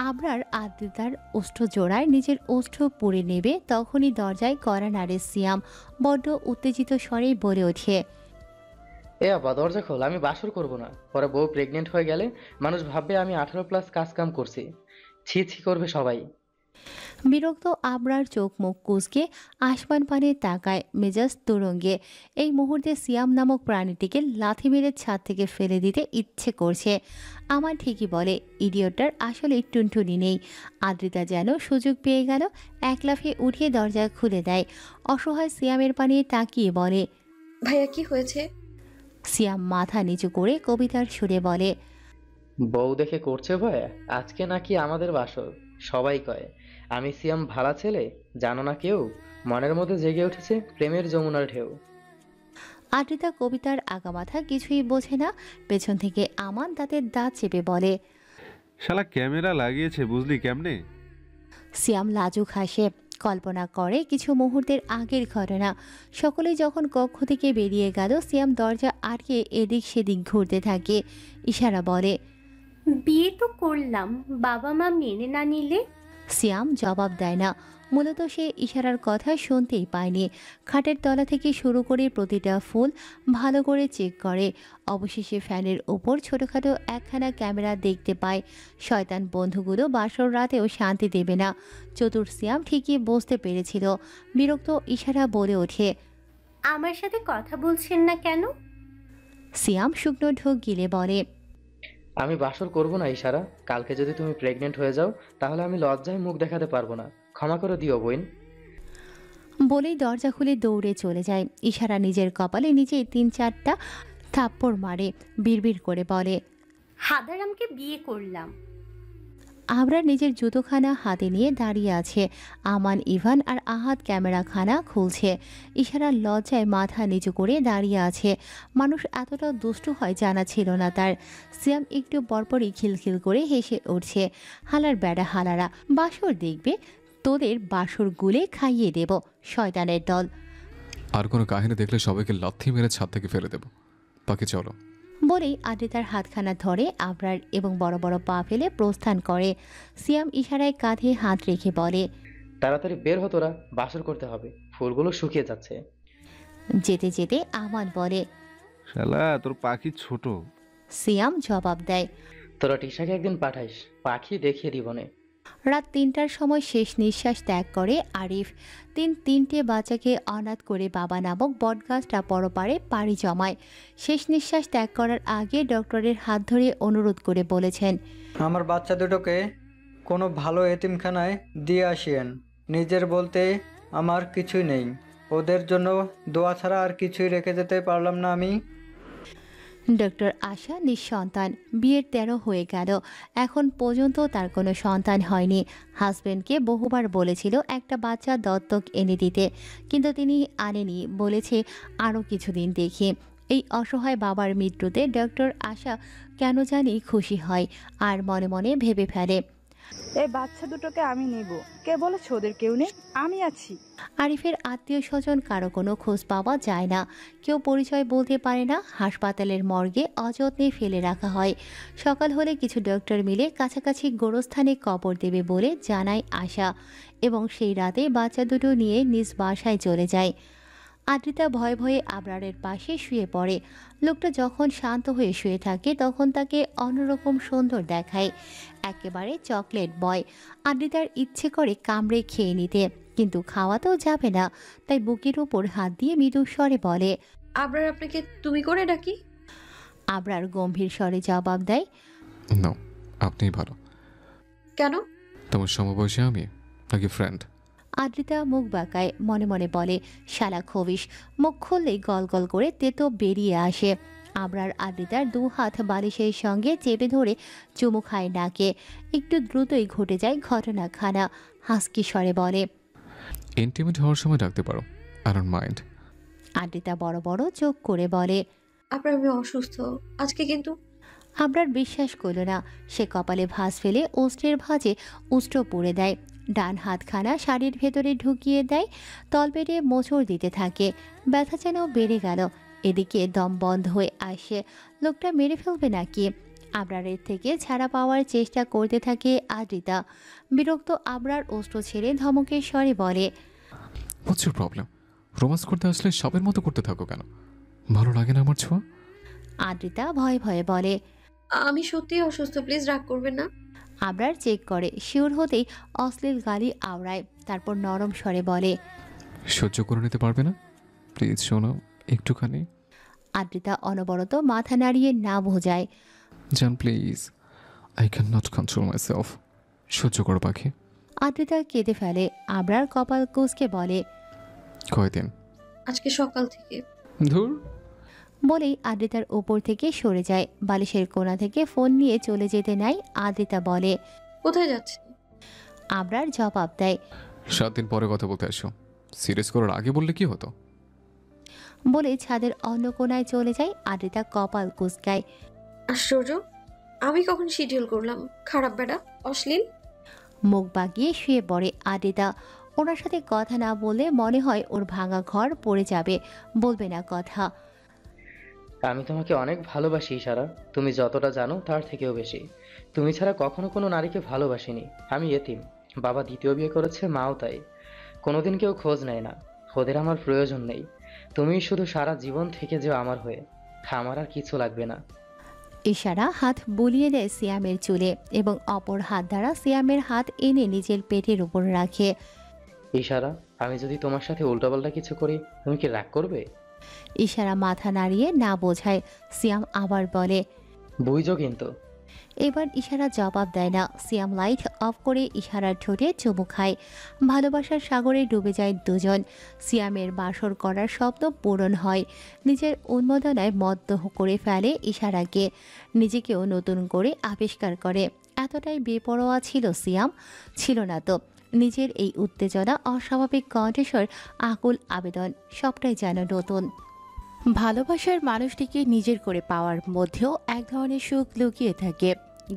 আবরার আদ্রিতার ওষ্ঠ জোড়ায় নিজের ওষ্ঠ পুড়ে নেবে, তখনই দরজায় কড়া নাড়ে সিয়াম। বড্ড উত্তেজিত স্বরে বলে ওঠে, এ আপা দরজা খোল, আমি বাসর করব না। পরে বউ প্রেগনেন্ট হয়ে গেলে মানুষ ভাববে আমি 18+ কাজ কাম করছি। ছি ছি করবে সবাই। বিরক্ত আবরার চোখ মুখ কুঁচকে আসমান পানে তাকায়, মেজাজ তুরঙ্গে। এই মুহূর্তে সিয়াম নামক প্রাণীটিকে লাথি মেরে ছাদ থেকে ফেলে দিতে ইচ্ছে করছে। আমার ঠিকই বলে, ইডিয়টটার আসলে টুনটুনি নেই। আদ্রিতা যেন সুযোগ পেয়ে গেল, এক লাফে উঠিয়ে দরজা খুলে দেয়। অসহায় সিয়ামের পানে তাকিয়ে বলে, ভাইয়া কি হয়েছে? সিয়াম মাথা নিচু করে কবিতার সুরে বলে, বউ দেখে করছে ভয়, আজকে নাকি আমাদের বাসর। সবাই কয় আমি সিয়াম ভাড়া ছেলে, জানো না কেউ? মনের মধ্যে জেগে উঠেছে প্রেমের যমুনার ঢেউ। আদ্রিতা কবিতার আগামাথা কিছুই বোঝে না। পেছন থেকে আমান দাঁতের দাঁত চেপে বলে, শালা ক্যামেরা লাগিয়েছে, বুঝলি কেমনে? সিয়াম লাজুক হাসে, কল্পনা করে কিছু মুহূর্তের আগের ঘটনা। সকলেই যখন কক্ষ থেকে বেরিয়ে গেল, সিয়াম দরজা আটকে এদিক সেদিক ঘুরতে থাকে। ইশারা বলে, বিয়ে তো করলাম, বাবা মা মেনে না নিলে? সিয়াম জবাব দেয় না। মূলত সে ইশারার কথা শুনতেই পায়নি। খাটের তলা থেকে শুরু করে প্রতিটা ফুল ভালো করে চেক করে। অবশেষে ফ্যানের ওপর ছোটোখাটো একখানা ক্যামেরা দেখতে পায়। শয়তান বন্ধুগুলো বাসর রাতেও শান্তি দেবে না। চতুর সিয়াম ঠিকই বুঝতে পেরেছিল। বিরক্ত ইশারা বলে ওঠে, আমার সাথে কথা বলছেন না কেন? সিয়াম শুকনো ঢোক গিলে বলে, আমি বাসর করব না ইশারা। কালকে যদি তুমি প্রেগনেন্ট হয়ে যাও তাহলে আমি লজ্জায় মুখ দেখাতে পারবো না। ক্ষমা করে দিও বোন। বলেই দরজা খুলে দৌড়ে চলে যায়। ইশারা নিজের কপালে নিজেই 3-4টা থাপ্পড় মারে, বিড়বিড় করে বলে, হাদারামকে বিয়ে করলাম। আবরার নিজের জুতোখানা হাতে নিয়ে দাঁড়িয়ে আছে। আমান, ইভান আর আহাদ ক্যামেরাখানা খুলছে। ইশারা লজ্জায় মাথা নিচু করে দাঁড়িয়ে আছে। মানুষ এতটা দুষ্টু হয় জানা ছিল না তার। সিয়াম একটু পরপরই খিলখিল করে হেসে উঠছে। হালার বেড়া হালারা, বাসর দেখবে, তোদের বাসর গুলে খাইয়ে দেব, শয়তানের দল। আর কোনো কাহিনী দেখলে সবাইকে লাথি মেরে ছাদ থেকে ফেলে দেব। বাকি চলো। বলেই আদ্রিতার হাতখানা ধরে আবরার এবং বড় বড় পা ফেলে প্রস্থান করে। সিয়াম ইশারায় কাঁধে হাত রেখে বলে, তাড়াতাড়ি বের হো তোরা, বাসর করতে হবে, ফুলগুলো শুকিয়ে যাচ্ছে। যেতে যেতে আমান বলে, শালা তোর পাখি ছোট। সিয়াম জবাব দেয়, তোরা টিশাকে একদিন পাঠাইস, পাখি দেখিয়ে দিবনে। রাত 3টার সময় শেষ নিঃশ্বাস ত্যাগ করে আরিফ। 3টে বাচ্চাকে অনাথ করে বাবা নামক বটগাছটা পরপারে পাড়ি জমায়। শেষ নিঃশ্বাস ত্যাগ করার আগে ডক্টরের হাত ধরে অনুরোধ করে বলেছেন, আমার বাচ্চা দুটোকে কোনো ভালো এতিমখানায় দিয়ে আসিয়েন। নিজের বলতে আমার কিছুই নেই, ওদের জন্য দোয়া ছাড়া আর কিছুই রেখে যেতে পারলাম না আমি। ডক্টর আশা নিঃসন্তান, বিয়ের 13 হয়ে গেল, এখন পর্যন্ত তার কোনো সন্তান হয়নি। হাজব্যান্ডকে বহুবার বলেছিল একটা বাচ্চা দত্তক এনে দিতে, কিন্তু তিনি আনেনি, বলেছে আরও কিছুদিন দেখি। এই অসহায় বাবার মৃত্যুতে ডক্টর আশা কেন জানি খুশি হয় আর মনে মনে ভেবে ফেলে, এই বাচ্চা দুটোকে আমি নেব। কে বলেছে ওদের কেউ নেই? আমি আছি। আরিফের আত্মীয় স্বজন কারো কোনো খোঁজ পাওয়া যায় না, কেউ পরিচয় বলতে পারে না। হাসপাতালের মর্গে অযত্নে ফেলে রাখা হয়। সকাল হলে কিছু ডক্টর মিলে কাছাকাছি গোরস্থানে কবর দেবে বলে জানায় আশা, এবং সেই রাতে বাচ্চা দুটো নিয়ে নিজ বাসায় চলে যায়। আদ্রিতা ভয়ে ভয়ে আবরারের পাশে শুয়ে পড়ে। লোকটা যখন শান্ত হয়ে শুয়ে থাকে তখন তাকে অন্যরকম সুন্দর দেখায়, একেবারে চকলেট বয়। আদ্রিতার ইচ্ছে করে কামড়ে খেয়ে নিতে, কিন্তু খাওয়াতেও যাবে না, তাই বুকের উপর হাত দিয়ে মৃদু স্বরে বলে, আবরার আপনাকে তুমি করে ডাকি? আবরার গম্ভীর স্বরে জবাব দেয়, না, আপনিই ভালো। কেন? তোমার সমবয়সী আমি নাকি ফ্রেন্ড? আদ্রিতা মুখ বাঁকায়, মনে মনে বলে, শালা খবিশ। মুখ খুললেই গল গল করে তেতো বেরিয়ে আসে। আবরার আদ্রিতার 2 হাত বালিশের সঙ্গে চেপে ধরে চুমু খায় নাকে। একটু দ্রুতই ঘটে যায় ঘটনাখানা। হাসকি স্বরে বলে, ইন্টিমেট হওয়ার সময় ডাকতে পারো, আই ডোন্ট মাইন্ড। আদ্রিতা বড় বড় চোখ করে বলে, আপনার আমি অসুস্থ আজকে কিন্তু। আবরার বিশ্বাস করল না। সে কপালে ভাঁজ ফেলে ওষ্ঠের ভাঁজে উষ্ট্র পুড়ে দেয়। ডান হাতখানা শাড়ির ভেতরে ঢুকিয়ে দেয়, তলপেটে মোচড় দিতে থাকে। ব্যথা যেন বেড়ে গেল। এদিকে দম বন্ধ হয়ে আসে। লোকটা মেরে ফেলবে নাকি? আবরারের থেকে ছাড়া পাওয়ার চেষ্টা করতে থাকে আদ্রিতা। বিরক্ত আবরার ওষ্ঠ ছেড়ে ধমকের স্বরে বলে, হোয়াটস ইউর প্রবলেম? রোমান্স করতে আসলে সাপের মতো করতে থাকো কেন? ভালো লাগে না আমার ছোঁয়া? আদ্রিতা ভয়ে ভয়ে বলে, আমি সত্যিই অসুস্থ, প্লিজ রাগ করবেন না। আবরার চেক করে, শিওর হতেই অশ্লীল গালি আওড়ায়। তারপর নরম স্বরে বলে, সহ্য করে নিতে পারবে না? প্লিজ শোনো একটুখানি। আদ্রিতা অনবরত মাথা নাড়িয়ে না বোঝায়, জান please, I can not control my self. সহ্য করো পাখি। আদ্রিতা কেঁদে ফেলে। আবরার কপাল কুঁচকে বলে, কয়দিন? আজকে সকাল থেকে। ধুর। বলেই আদ্রিতার ওপর থেকে সরে যায়। বালিশের কোণা থেকে ফোন নিয়ে চলে যেতে নাই আদ্রিতা বলে, কোথায় যাচ্ছে? আবরার জবাব দেয়, 7 দিন পরে কথা বলতে আসো। সিরিয়াস করার আগে বললে কি হতো? বলে ছাদের অন্য কোণায় চলে যায়। আদ্রিতা কপাল কুঁচকায়। আশ্চর্য, আমি কখন শিডিউল করলাম? খারাপ বেড়া, অশ্লীল। মুখ বাগিয়ে শুয়ে পড়ে আদ্রিতা। ওনার সাথে কথা না বললে মনে হয় ওর ভাঙা ঘর পড়ে যাবে। বলবে না কথা। আমি তোমাকে অনেক ভালোবাসি ইশারা, তুমি যতটা জানো তার থেকেও বেশি। তুমি ছাড়া কখনো কোনো নারীকে ভালোবাসিনি। আমি এতিম, বাবা দ্বিতীয় বিয়ে করেছে, মাও তাই। কোনোদিন কেউ খোঁজ নেয় না, ওদের আমার প্রয়োজন নেই। তুমি শুধু সারা জীবন থেকে যেও আমার হয়ে, আমার আর কিছু লাগবে না। ইশারা হাত বুলিয়ে দেয় সিয়ামের চুলে এবং অপর হাত দ্বারা সিয়ামের হাত এনে নিজের পেটের উপর রাখে। ইশারা, আমি যদি তোমার সাথে উল্টাপাল্টা কিছু করি তুমি কি রাগ করবে? ইশারা মাথা নাড়িয়ে না বোঝায়। সিয়াম আবার বলে, বুঝো কিন্তু। এবার ইশারা জবাব দেয় না। সিয়াম লাইট অফ করে ইশারার ঠোঁটে চুমু খায়। ভালোবাসার সাগরে ডুবে যায় দুজন। সিয়ামের বাসর করার স্বপ্ন পূরণ হয়। নিজের উন্মাদনায় মত্ত করে ফেলে ইশারাকে। নিজেকেও নতুন করে আবিষ্কার করে। এতটাই বেপরোয়া ছিল সিয়াম? ছিল না তো। নিজের এই উত্তেজনা, অস্বাভাবিক কণ্ঠস্বর, আকুল আবেদন সবটাই যেন নতুন। ভালোবাসার মানুষটিকে নিজের করে পাওয়ার মধ্যেও এক ধরনের সুখ লুকিয়ে থাকে।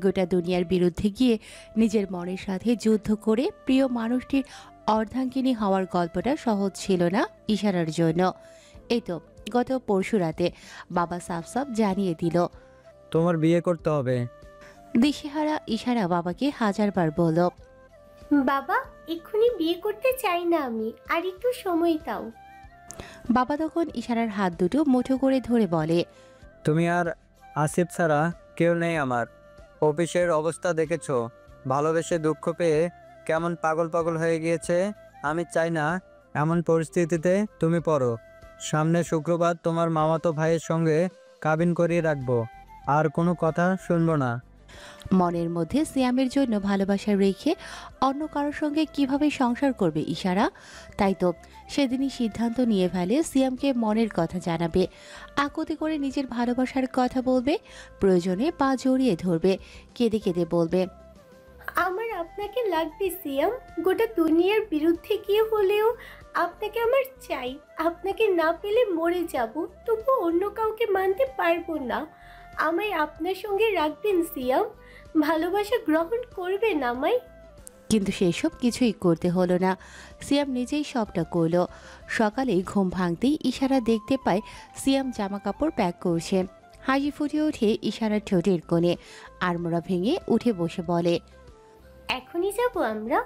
গোটা দুনিয়ার বিরুদ্ধে গিয়ে নিজের মনের সাথে যুদ্ধ করে প্রিয় মানুষটির অর্ধাঙ্গিনী হওয়ার গল্পটা সহজ ছিল না ইশারার জন্য। এই তো গত পরশু রাতে বাবা সাফ সাফ জানিয়ে দিল, তোমার বিয়ে করতে হবে। দিশেহারা ইশারা বাবাকে হাজারবার বলল, বাবা এক্ষুনি বিয়ে করতে চাই না আমি, আর একটু সময় দাও। বাবা তখন ইশারার হাত দুটো মুঠো করে ধরে বলে, তুমি আর আসিফ ছাড়া কেউ নেই আমার। অফিসের অবস্থা দেখেছো, ভালোবেসে দুঃখ পেয়ে কেমন পাগল পাগল হয়ে গিয়েছে। আমি চাই না এমন পরিস্থিতিতে তুমি পড়ো। সামনে শুক্রবার তোমার মামাতো ভাইয়ের সঙ্গে কাবিন করিয়ে রাখবো, আর কোনো কথা শুনবো না। মনের মধ্যে সিয়ামের জন্য ভালোবাসা রেখে অন্য কারোর সঙ্গে কিভাবে সংসার করবে ইশারা? তাই তো সেদিনই সিদ্ধান্ত নিয়ে ফেলে সিয়ামকে মনের কথা জানাবে। আকুতি করে নিজের ভালোবাসার কথা বলবে। প্রয়োজনে পা জড়িয়ে ধরবে, কেঁদে কেঁদে বলবে, আমার আপনাকে লাগবে সিয়াম, গোটা দুনিয়ার বিরুদ্ধে গিয়ে হলেও আপনাকে আমার চাই। আপনাকে না পেলে মরে যাব, তবু অন্য কাউকে মানতে পারবো না। আমায় আপনার সঙ্গে রাখবেন সিয়াম, ভালোবাসা গ্রহণ করবেন আমায়। কিন্তু সেসব কিছুই করতে হলো না। সিয়াম নিজেই সবটা করলো। সকালেই ঘুম ভাঙতেই ইশারা দেখতে পায় সিয়াম জামা কাপড় প্যাক করছে। হাসি ফুটে ওঠে ইশারার ঠোঁটের কোণে। আড়মোড়া ভেঙে উঠে বসে বলে, এখনই যাব আমরা?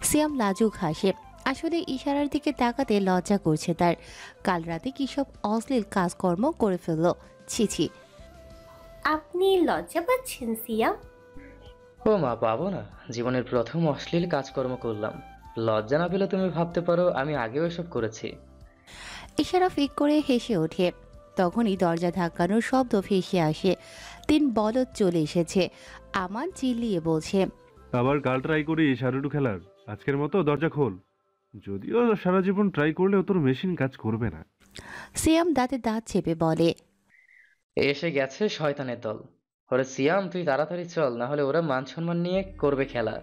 সিয়াম লাজুক হাসে। আসলে ইশারার দিকে তাকাতে লজ্জা করছে তার। কাল রাতে কী সব অশ্লীল কাজকর্ম করে ফেললো। ছি ছি। আপনি লজ্জা পাচ্ছেন সিয়াম? ও মা, পাবো না? জীবনের প্রথম অশ্লীল কাজকর্ম করলাম, লজ্জা না পেলে তুমি ভাবতে পারো আমি আগেও এসব করেছি। ইশারা ফিক করে হেসে ওঠে। তখনই দরজা ধাক্কানোর শব্দ ভেসে আসে। 3 বলদ চলে এসেছে। আমান চিল্লিয়ে বলছে, আবার গাল ট্রাই করি সারুডু খেলার? আজকের মতো দরজা খোল। যদিও সারা জীবন ট্রাই করলেও তোর মেশিন কাজ করবে না। সিয়াম দাঁতে দাঁত চেপে বলে, এসে গেছে শয়তানের দল। ওরে সিয়াম, তুই তাড়াতাড়ি চল, না হলে ওরা মান সম্মান নিয়ে করবে খেলা।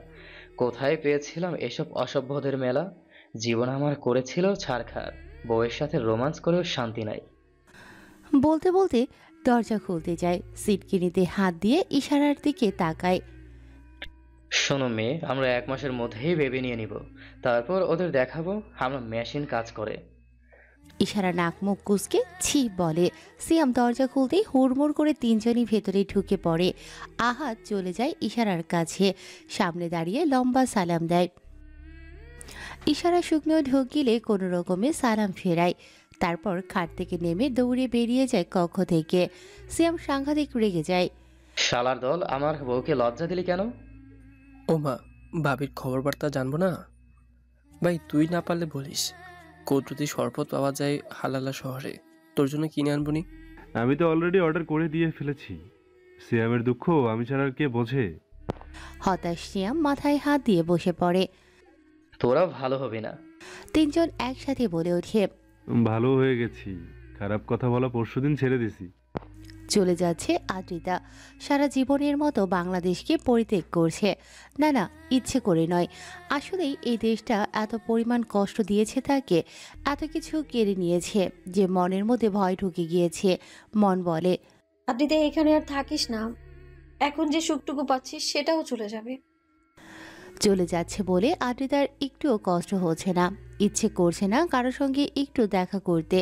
কোথায় পেয়েছিলাম এসব অসভ্যদের মেলা? জীবন আমার করেছিল ছারখার। বউয়ের সাথে রোমান্স করেও শান্তি নাই। বলতে বলতে দরজা খুলতে যায়, সিটকিনিতে হাত দিয়ে ইশারার দিকে তাকায়। শোনো মেয়ে, আমরা 1 মাসের মধ্যেই বেবি নিয়ে নিব, তারপর ওদের দেখাবো আমরা মেশিন কাজ করে। ইশারা নাক মুখ কুচকে ছি বলে। সিয়াম দরজা খুলতেই হুড়মুড় করে তিনজনই ভেতরে ঢুকে পড়ে। আহাদ চলে যায় ইশারার কাছে, সামনে দাঁড়িয়ে লম্বা সালাম দেয়। ইশারা শুকনো ঢোক গিলে কোনো রকমে সালাম ফেরায়, তারপর খাট থেকে নেমে দৌড়ে বেরিয়ে যায় কক্ষ থেকে। সিয়াম সাংঘাতিক রেগে যায়। শালার দল, আমার বউকে লজ্জা দিলি কেন? ও মা, ভাবির খবর বার্তা জানবো না? ভাই তুই না পারলে বলিস, কদ্রুতি শরবত পাওয়া যায় হালালা শহরে, তোর জন্য কিনে আনবনি। আমি তো অলরেডি অর্ডার করে দিয়ে ফেলেছি। সিয়ামের দুঃখ আমি ছাড়া আর কে বোঝে? হতাশ সিয়াম মাথায় হাত দিয়ে বসে পড়ে। তোরা ভালো হবে না। তিনজন একসাথে বলে ওঠে। ভালো হয়ে গেছি, খারাপ কথা বলা পরশুদিন ছেড়ে দিছি। চলে যাচ্ছে আদ্রিতা, সারা জীবনের মতো বাংলাদেশকে পরিত্যাগ করছে। না না, ইচ্ছে করে নয়, আসলেই এই দেশটা এত পরিমাণ কষ্ট দিয়েছে তাকে, এত কিছু কেড়ে নিয়েছে যে মনের মধ্যে ভয় ঢুকে গিয়েছে। মন বলে, আদ্রিতা এখানে আর থাকিস না, এখন যে সুখটুকু পাচ্ছিস সেটাও চলে যাবে। চলে যাচ্ছে বলে আদ্রিতার একটুও কষ্ট হচ্ছে না, ইচ্ছে করছে না কারোর সঙ্গে একটু দেখা করতে,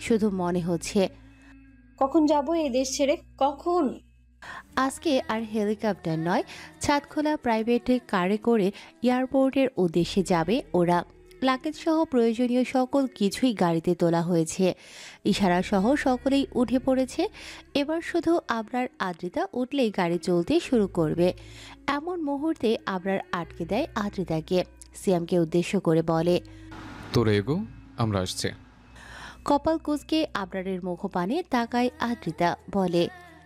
শুধু মনে হচ্ছে কখন যাব এই দেশ ছেড়ে, কখন? আজকে আর হেলিকপ্টার নয়, ছাদখোলা প্রাইভেট কারে করে এয়ারপোর্টের উদ্দেশ্যে যাবে ওরা। লাগেজ সহ প্রয়োজনীয় সকল কিছুই গাড়িতে তোলা হয়েছে। ইশারা সহ সকলেই উঠে পড়েছে। এবার শুধু আবরার আদ্রিতা উঠলেই গাড়ি চলতে শুরু করবে। এমন মুহূর্তে আবরার আটকে দেয় আদ্রিতাকে, সিয়ামকে উদ্দেশ্য করে বলে, তোর এগো, আমরা আসছে। কপাল কুঁচকে আবরারের মুখপানে তাকায় আদ্রিতা, বলে,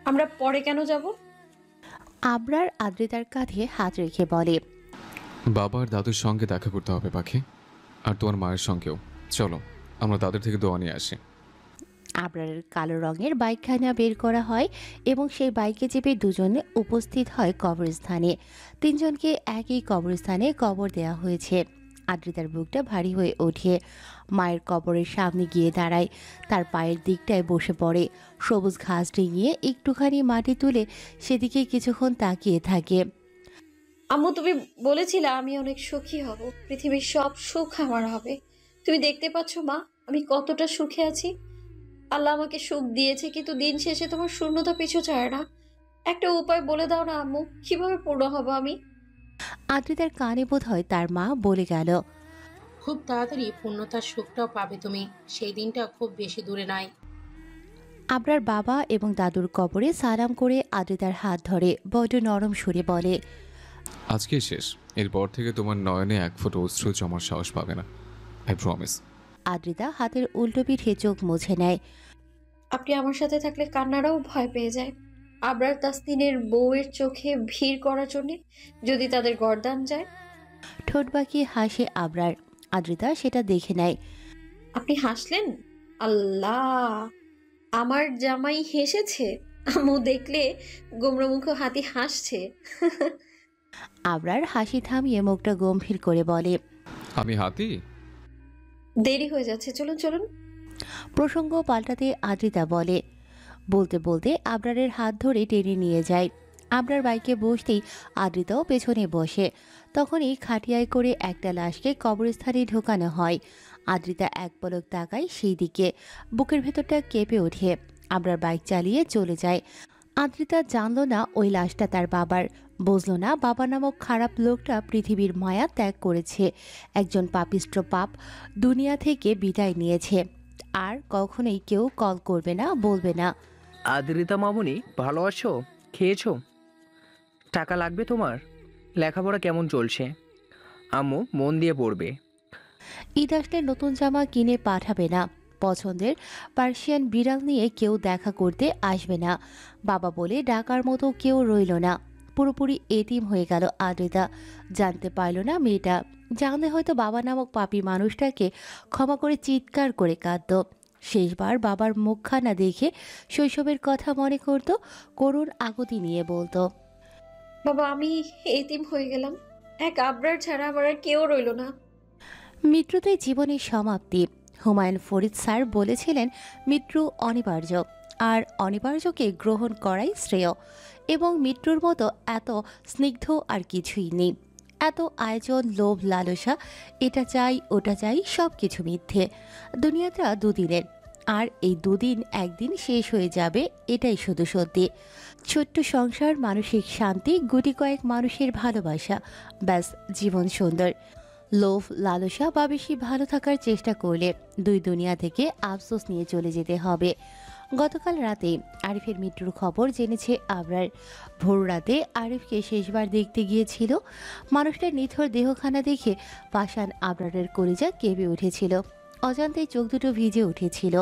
আমরা পরে কেন যাব? আবরার আদ্রিতার কাঁধে হাত রেখে বলে, বাবা আর দাদুর সঙ্গে দেখা করতে হবে পাখি, আর তোমার মায়ের সঙ্গেও। চলো আমরা তাদের থেকে দোয়া নিয়ে আসি। আবরারের কালো রঙের বাইকখানা বের করা হয় এবং সেই বাইকে চেপে দুজনে উপস্থিত হয় কবরস্থানে। তিনজনকে একই কবরস্থানে কবর দেওয়া হয়েছে। আদ্রিতার বুকটা ভারী হয়ে ওঠে, মায়ের কবরের সামনে গিয়ে দাঁড়ায়, তার পায়ের দিকটায় বসে পড়ে, সবুজ ঘাস ডিঙিয়ে একটুখানি মাটি তুলে সেদিকে কিছুক্ষণ তাকিয়ে থাকে। আম্মু, তুমি বলেছিলে আমি অনেক সুখী হব, পৃথিবীর সব সুখ আমার হবে। তুমি দেখতে পাচ্ছ মা, আমি কতটা সুখে আছি। আল্লাহ আমাকে সুখ দিয়েছে, কিন্তু দিন শেষে তোমার শূন্যতা পিছু ছাড়ে না। একটা উপায় বলে দাও না আম্মু, কিভাবে পূর্ণ হব আমি? আদ্রিতার কানে বোধ হয় তার মা বলে গেল, খুব তাড়াতাড়ি পূর্ণতার সুখটাও পাবে তুমি, সেই দিনটা খুব বেশি দূরে নয়। আবরার বাবা এবং দাদুর কবরে সালাম করে আদ্রিতার হাত ধরে বড্ড নরম সুরে বলে, আজকে শেষ, এরপর থেকে তোমার নয়নে 1 ফোঁটা অশ্রু জমার সাহস পাবে না, আই প্রমিস। আদ্রিতা হাতের উল্টো পিঠে চোখ মুছে নেয়। আপনি আমার সাথে থাকলে কান্নারাও ভয় পেয়ে যায়। আবরার তাসনিনের বউয়ের চোখে ভিড় করার জন্যে যদি তাদের গর্দান যায়। ঠোঁট বাঁকিয়ে হাসে আবরার, আদ্রিতা সেটা দেখে নেয়। আপনি হাসলেন? আল্লাহ, আমার জামাই হেসেছে। আম্মু দেখলে গোমরামুখ হাতি হাসছে। আবরার হাসি থামিয়ে মুখটা গম্ভীর করে বলে, আমি হাতি? দেরি হয়ে যাচ্ছে, চলুন চলুন। প্রসঙ্গ পাল্টাতে আদ্রিতা বলে। বলতে বলতে আবরারের হাত ধরে টেনে নিয়ে যায়। আবরার বাইকে বসতেই আদ্রিতাও পেছনে বসে। তখনই খাটিয়ায় করে একটা লাশকে কবরস্থানে ঢোকানো হয়। আদ্রিতা এক পলক তাকায় সেই দিকে, বুকের ভেতরটা কেঁপে ওঠে। আবরার বাইক চালিয়ে চলে যায়। আদ্রিতা জানল না ওই লাশটা তার বাবার, বুঝল না বাবা নামক খারাপ লোকটা পৃথিবীর মায়া ত্যাগ করেছে, একজন পাপিষ্ঠ পাপ দুনিয়া থেকে বিদায় নিয়েছে, আর কখনোই কেউ কল করবে না, বলবে না। আদ্রিতা মামুনি, ভালো আছো? খেয়েছো? টাকা লাগবে তোমার? লেখাপড়া কেমন চলছে? আম্মু মন দিয়ে পড়বে। ঈদ আসলে নতুন জামা কিনে পাঠাবে না, পছন্দের পার্সিয়ান বিড়াল নিয়ে কেউ দেখা করতে আসবে না, বাবা বলে ডাকার মতো কেউ রইল না। পুরোপুরি এতিম হয়ে গেল আদ্রিতা। জানতে পারল না মেয়েটা, জানলে হয়তো বাবা নামক পাপী মানুষটাকে ক্ষমা করে চিৎকার করে কাঁদত। শেষবার বাবার মুখখানা দেখে শৈশবের কথা মনে করত, করুণ আকুতি নিয়ে বলতো, বাবা আমি এতিম হয়ে গেলাম, এক আবরার ছাড়া আমার আর কেউ রইল না। মৃত্যুতেই জীবনের সমাপ্তি। হুমায়ুন ফরিদ স্যার বলেছিলেন মৃত্যু অনিবার্য, আর অনিবার্যকে গ্রহণ করাই শ্রেয়। এবং মৃত্যুর মতো এত স্নিগ্ধ আর কিছুই নেই। এত আয়োজন, লোভ, লালসা, এটা চাই ওটা চাই, সব কিছু মিথ্যে। দুনিয়াটা দুদিনের, আর এই দুদিন একদিন শেষ হয়ে যাবে, এটাই শুধু সত্যি। ছোট্ট সংসার, মানসিক শান্তি, গুটি কয়েক মানুষের ভালোবাসা, ব্যাস জীবন সুন্দর। লোভ, লালসা বা বেশি ভালো থাকার চেষ্টা করলে দুই দুনিয়া থেকে আফসোস নিয়ে চলে যেতে হবে। গতকাল রাতে আরিফের মৃত্যুর খবর জেনেছে আবরার। ভোর রাতে আরিফকে শেষবার দেখতে গিয়েছিল। মানুষটার নিথর দেহখানা দেখে পাষাণ আবরারের কলিজা কেঁপে উঠেছিল। অজান্তেই চোখ দুটো ভিজে উঠেছিল।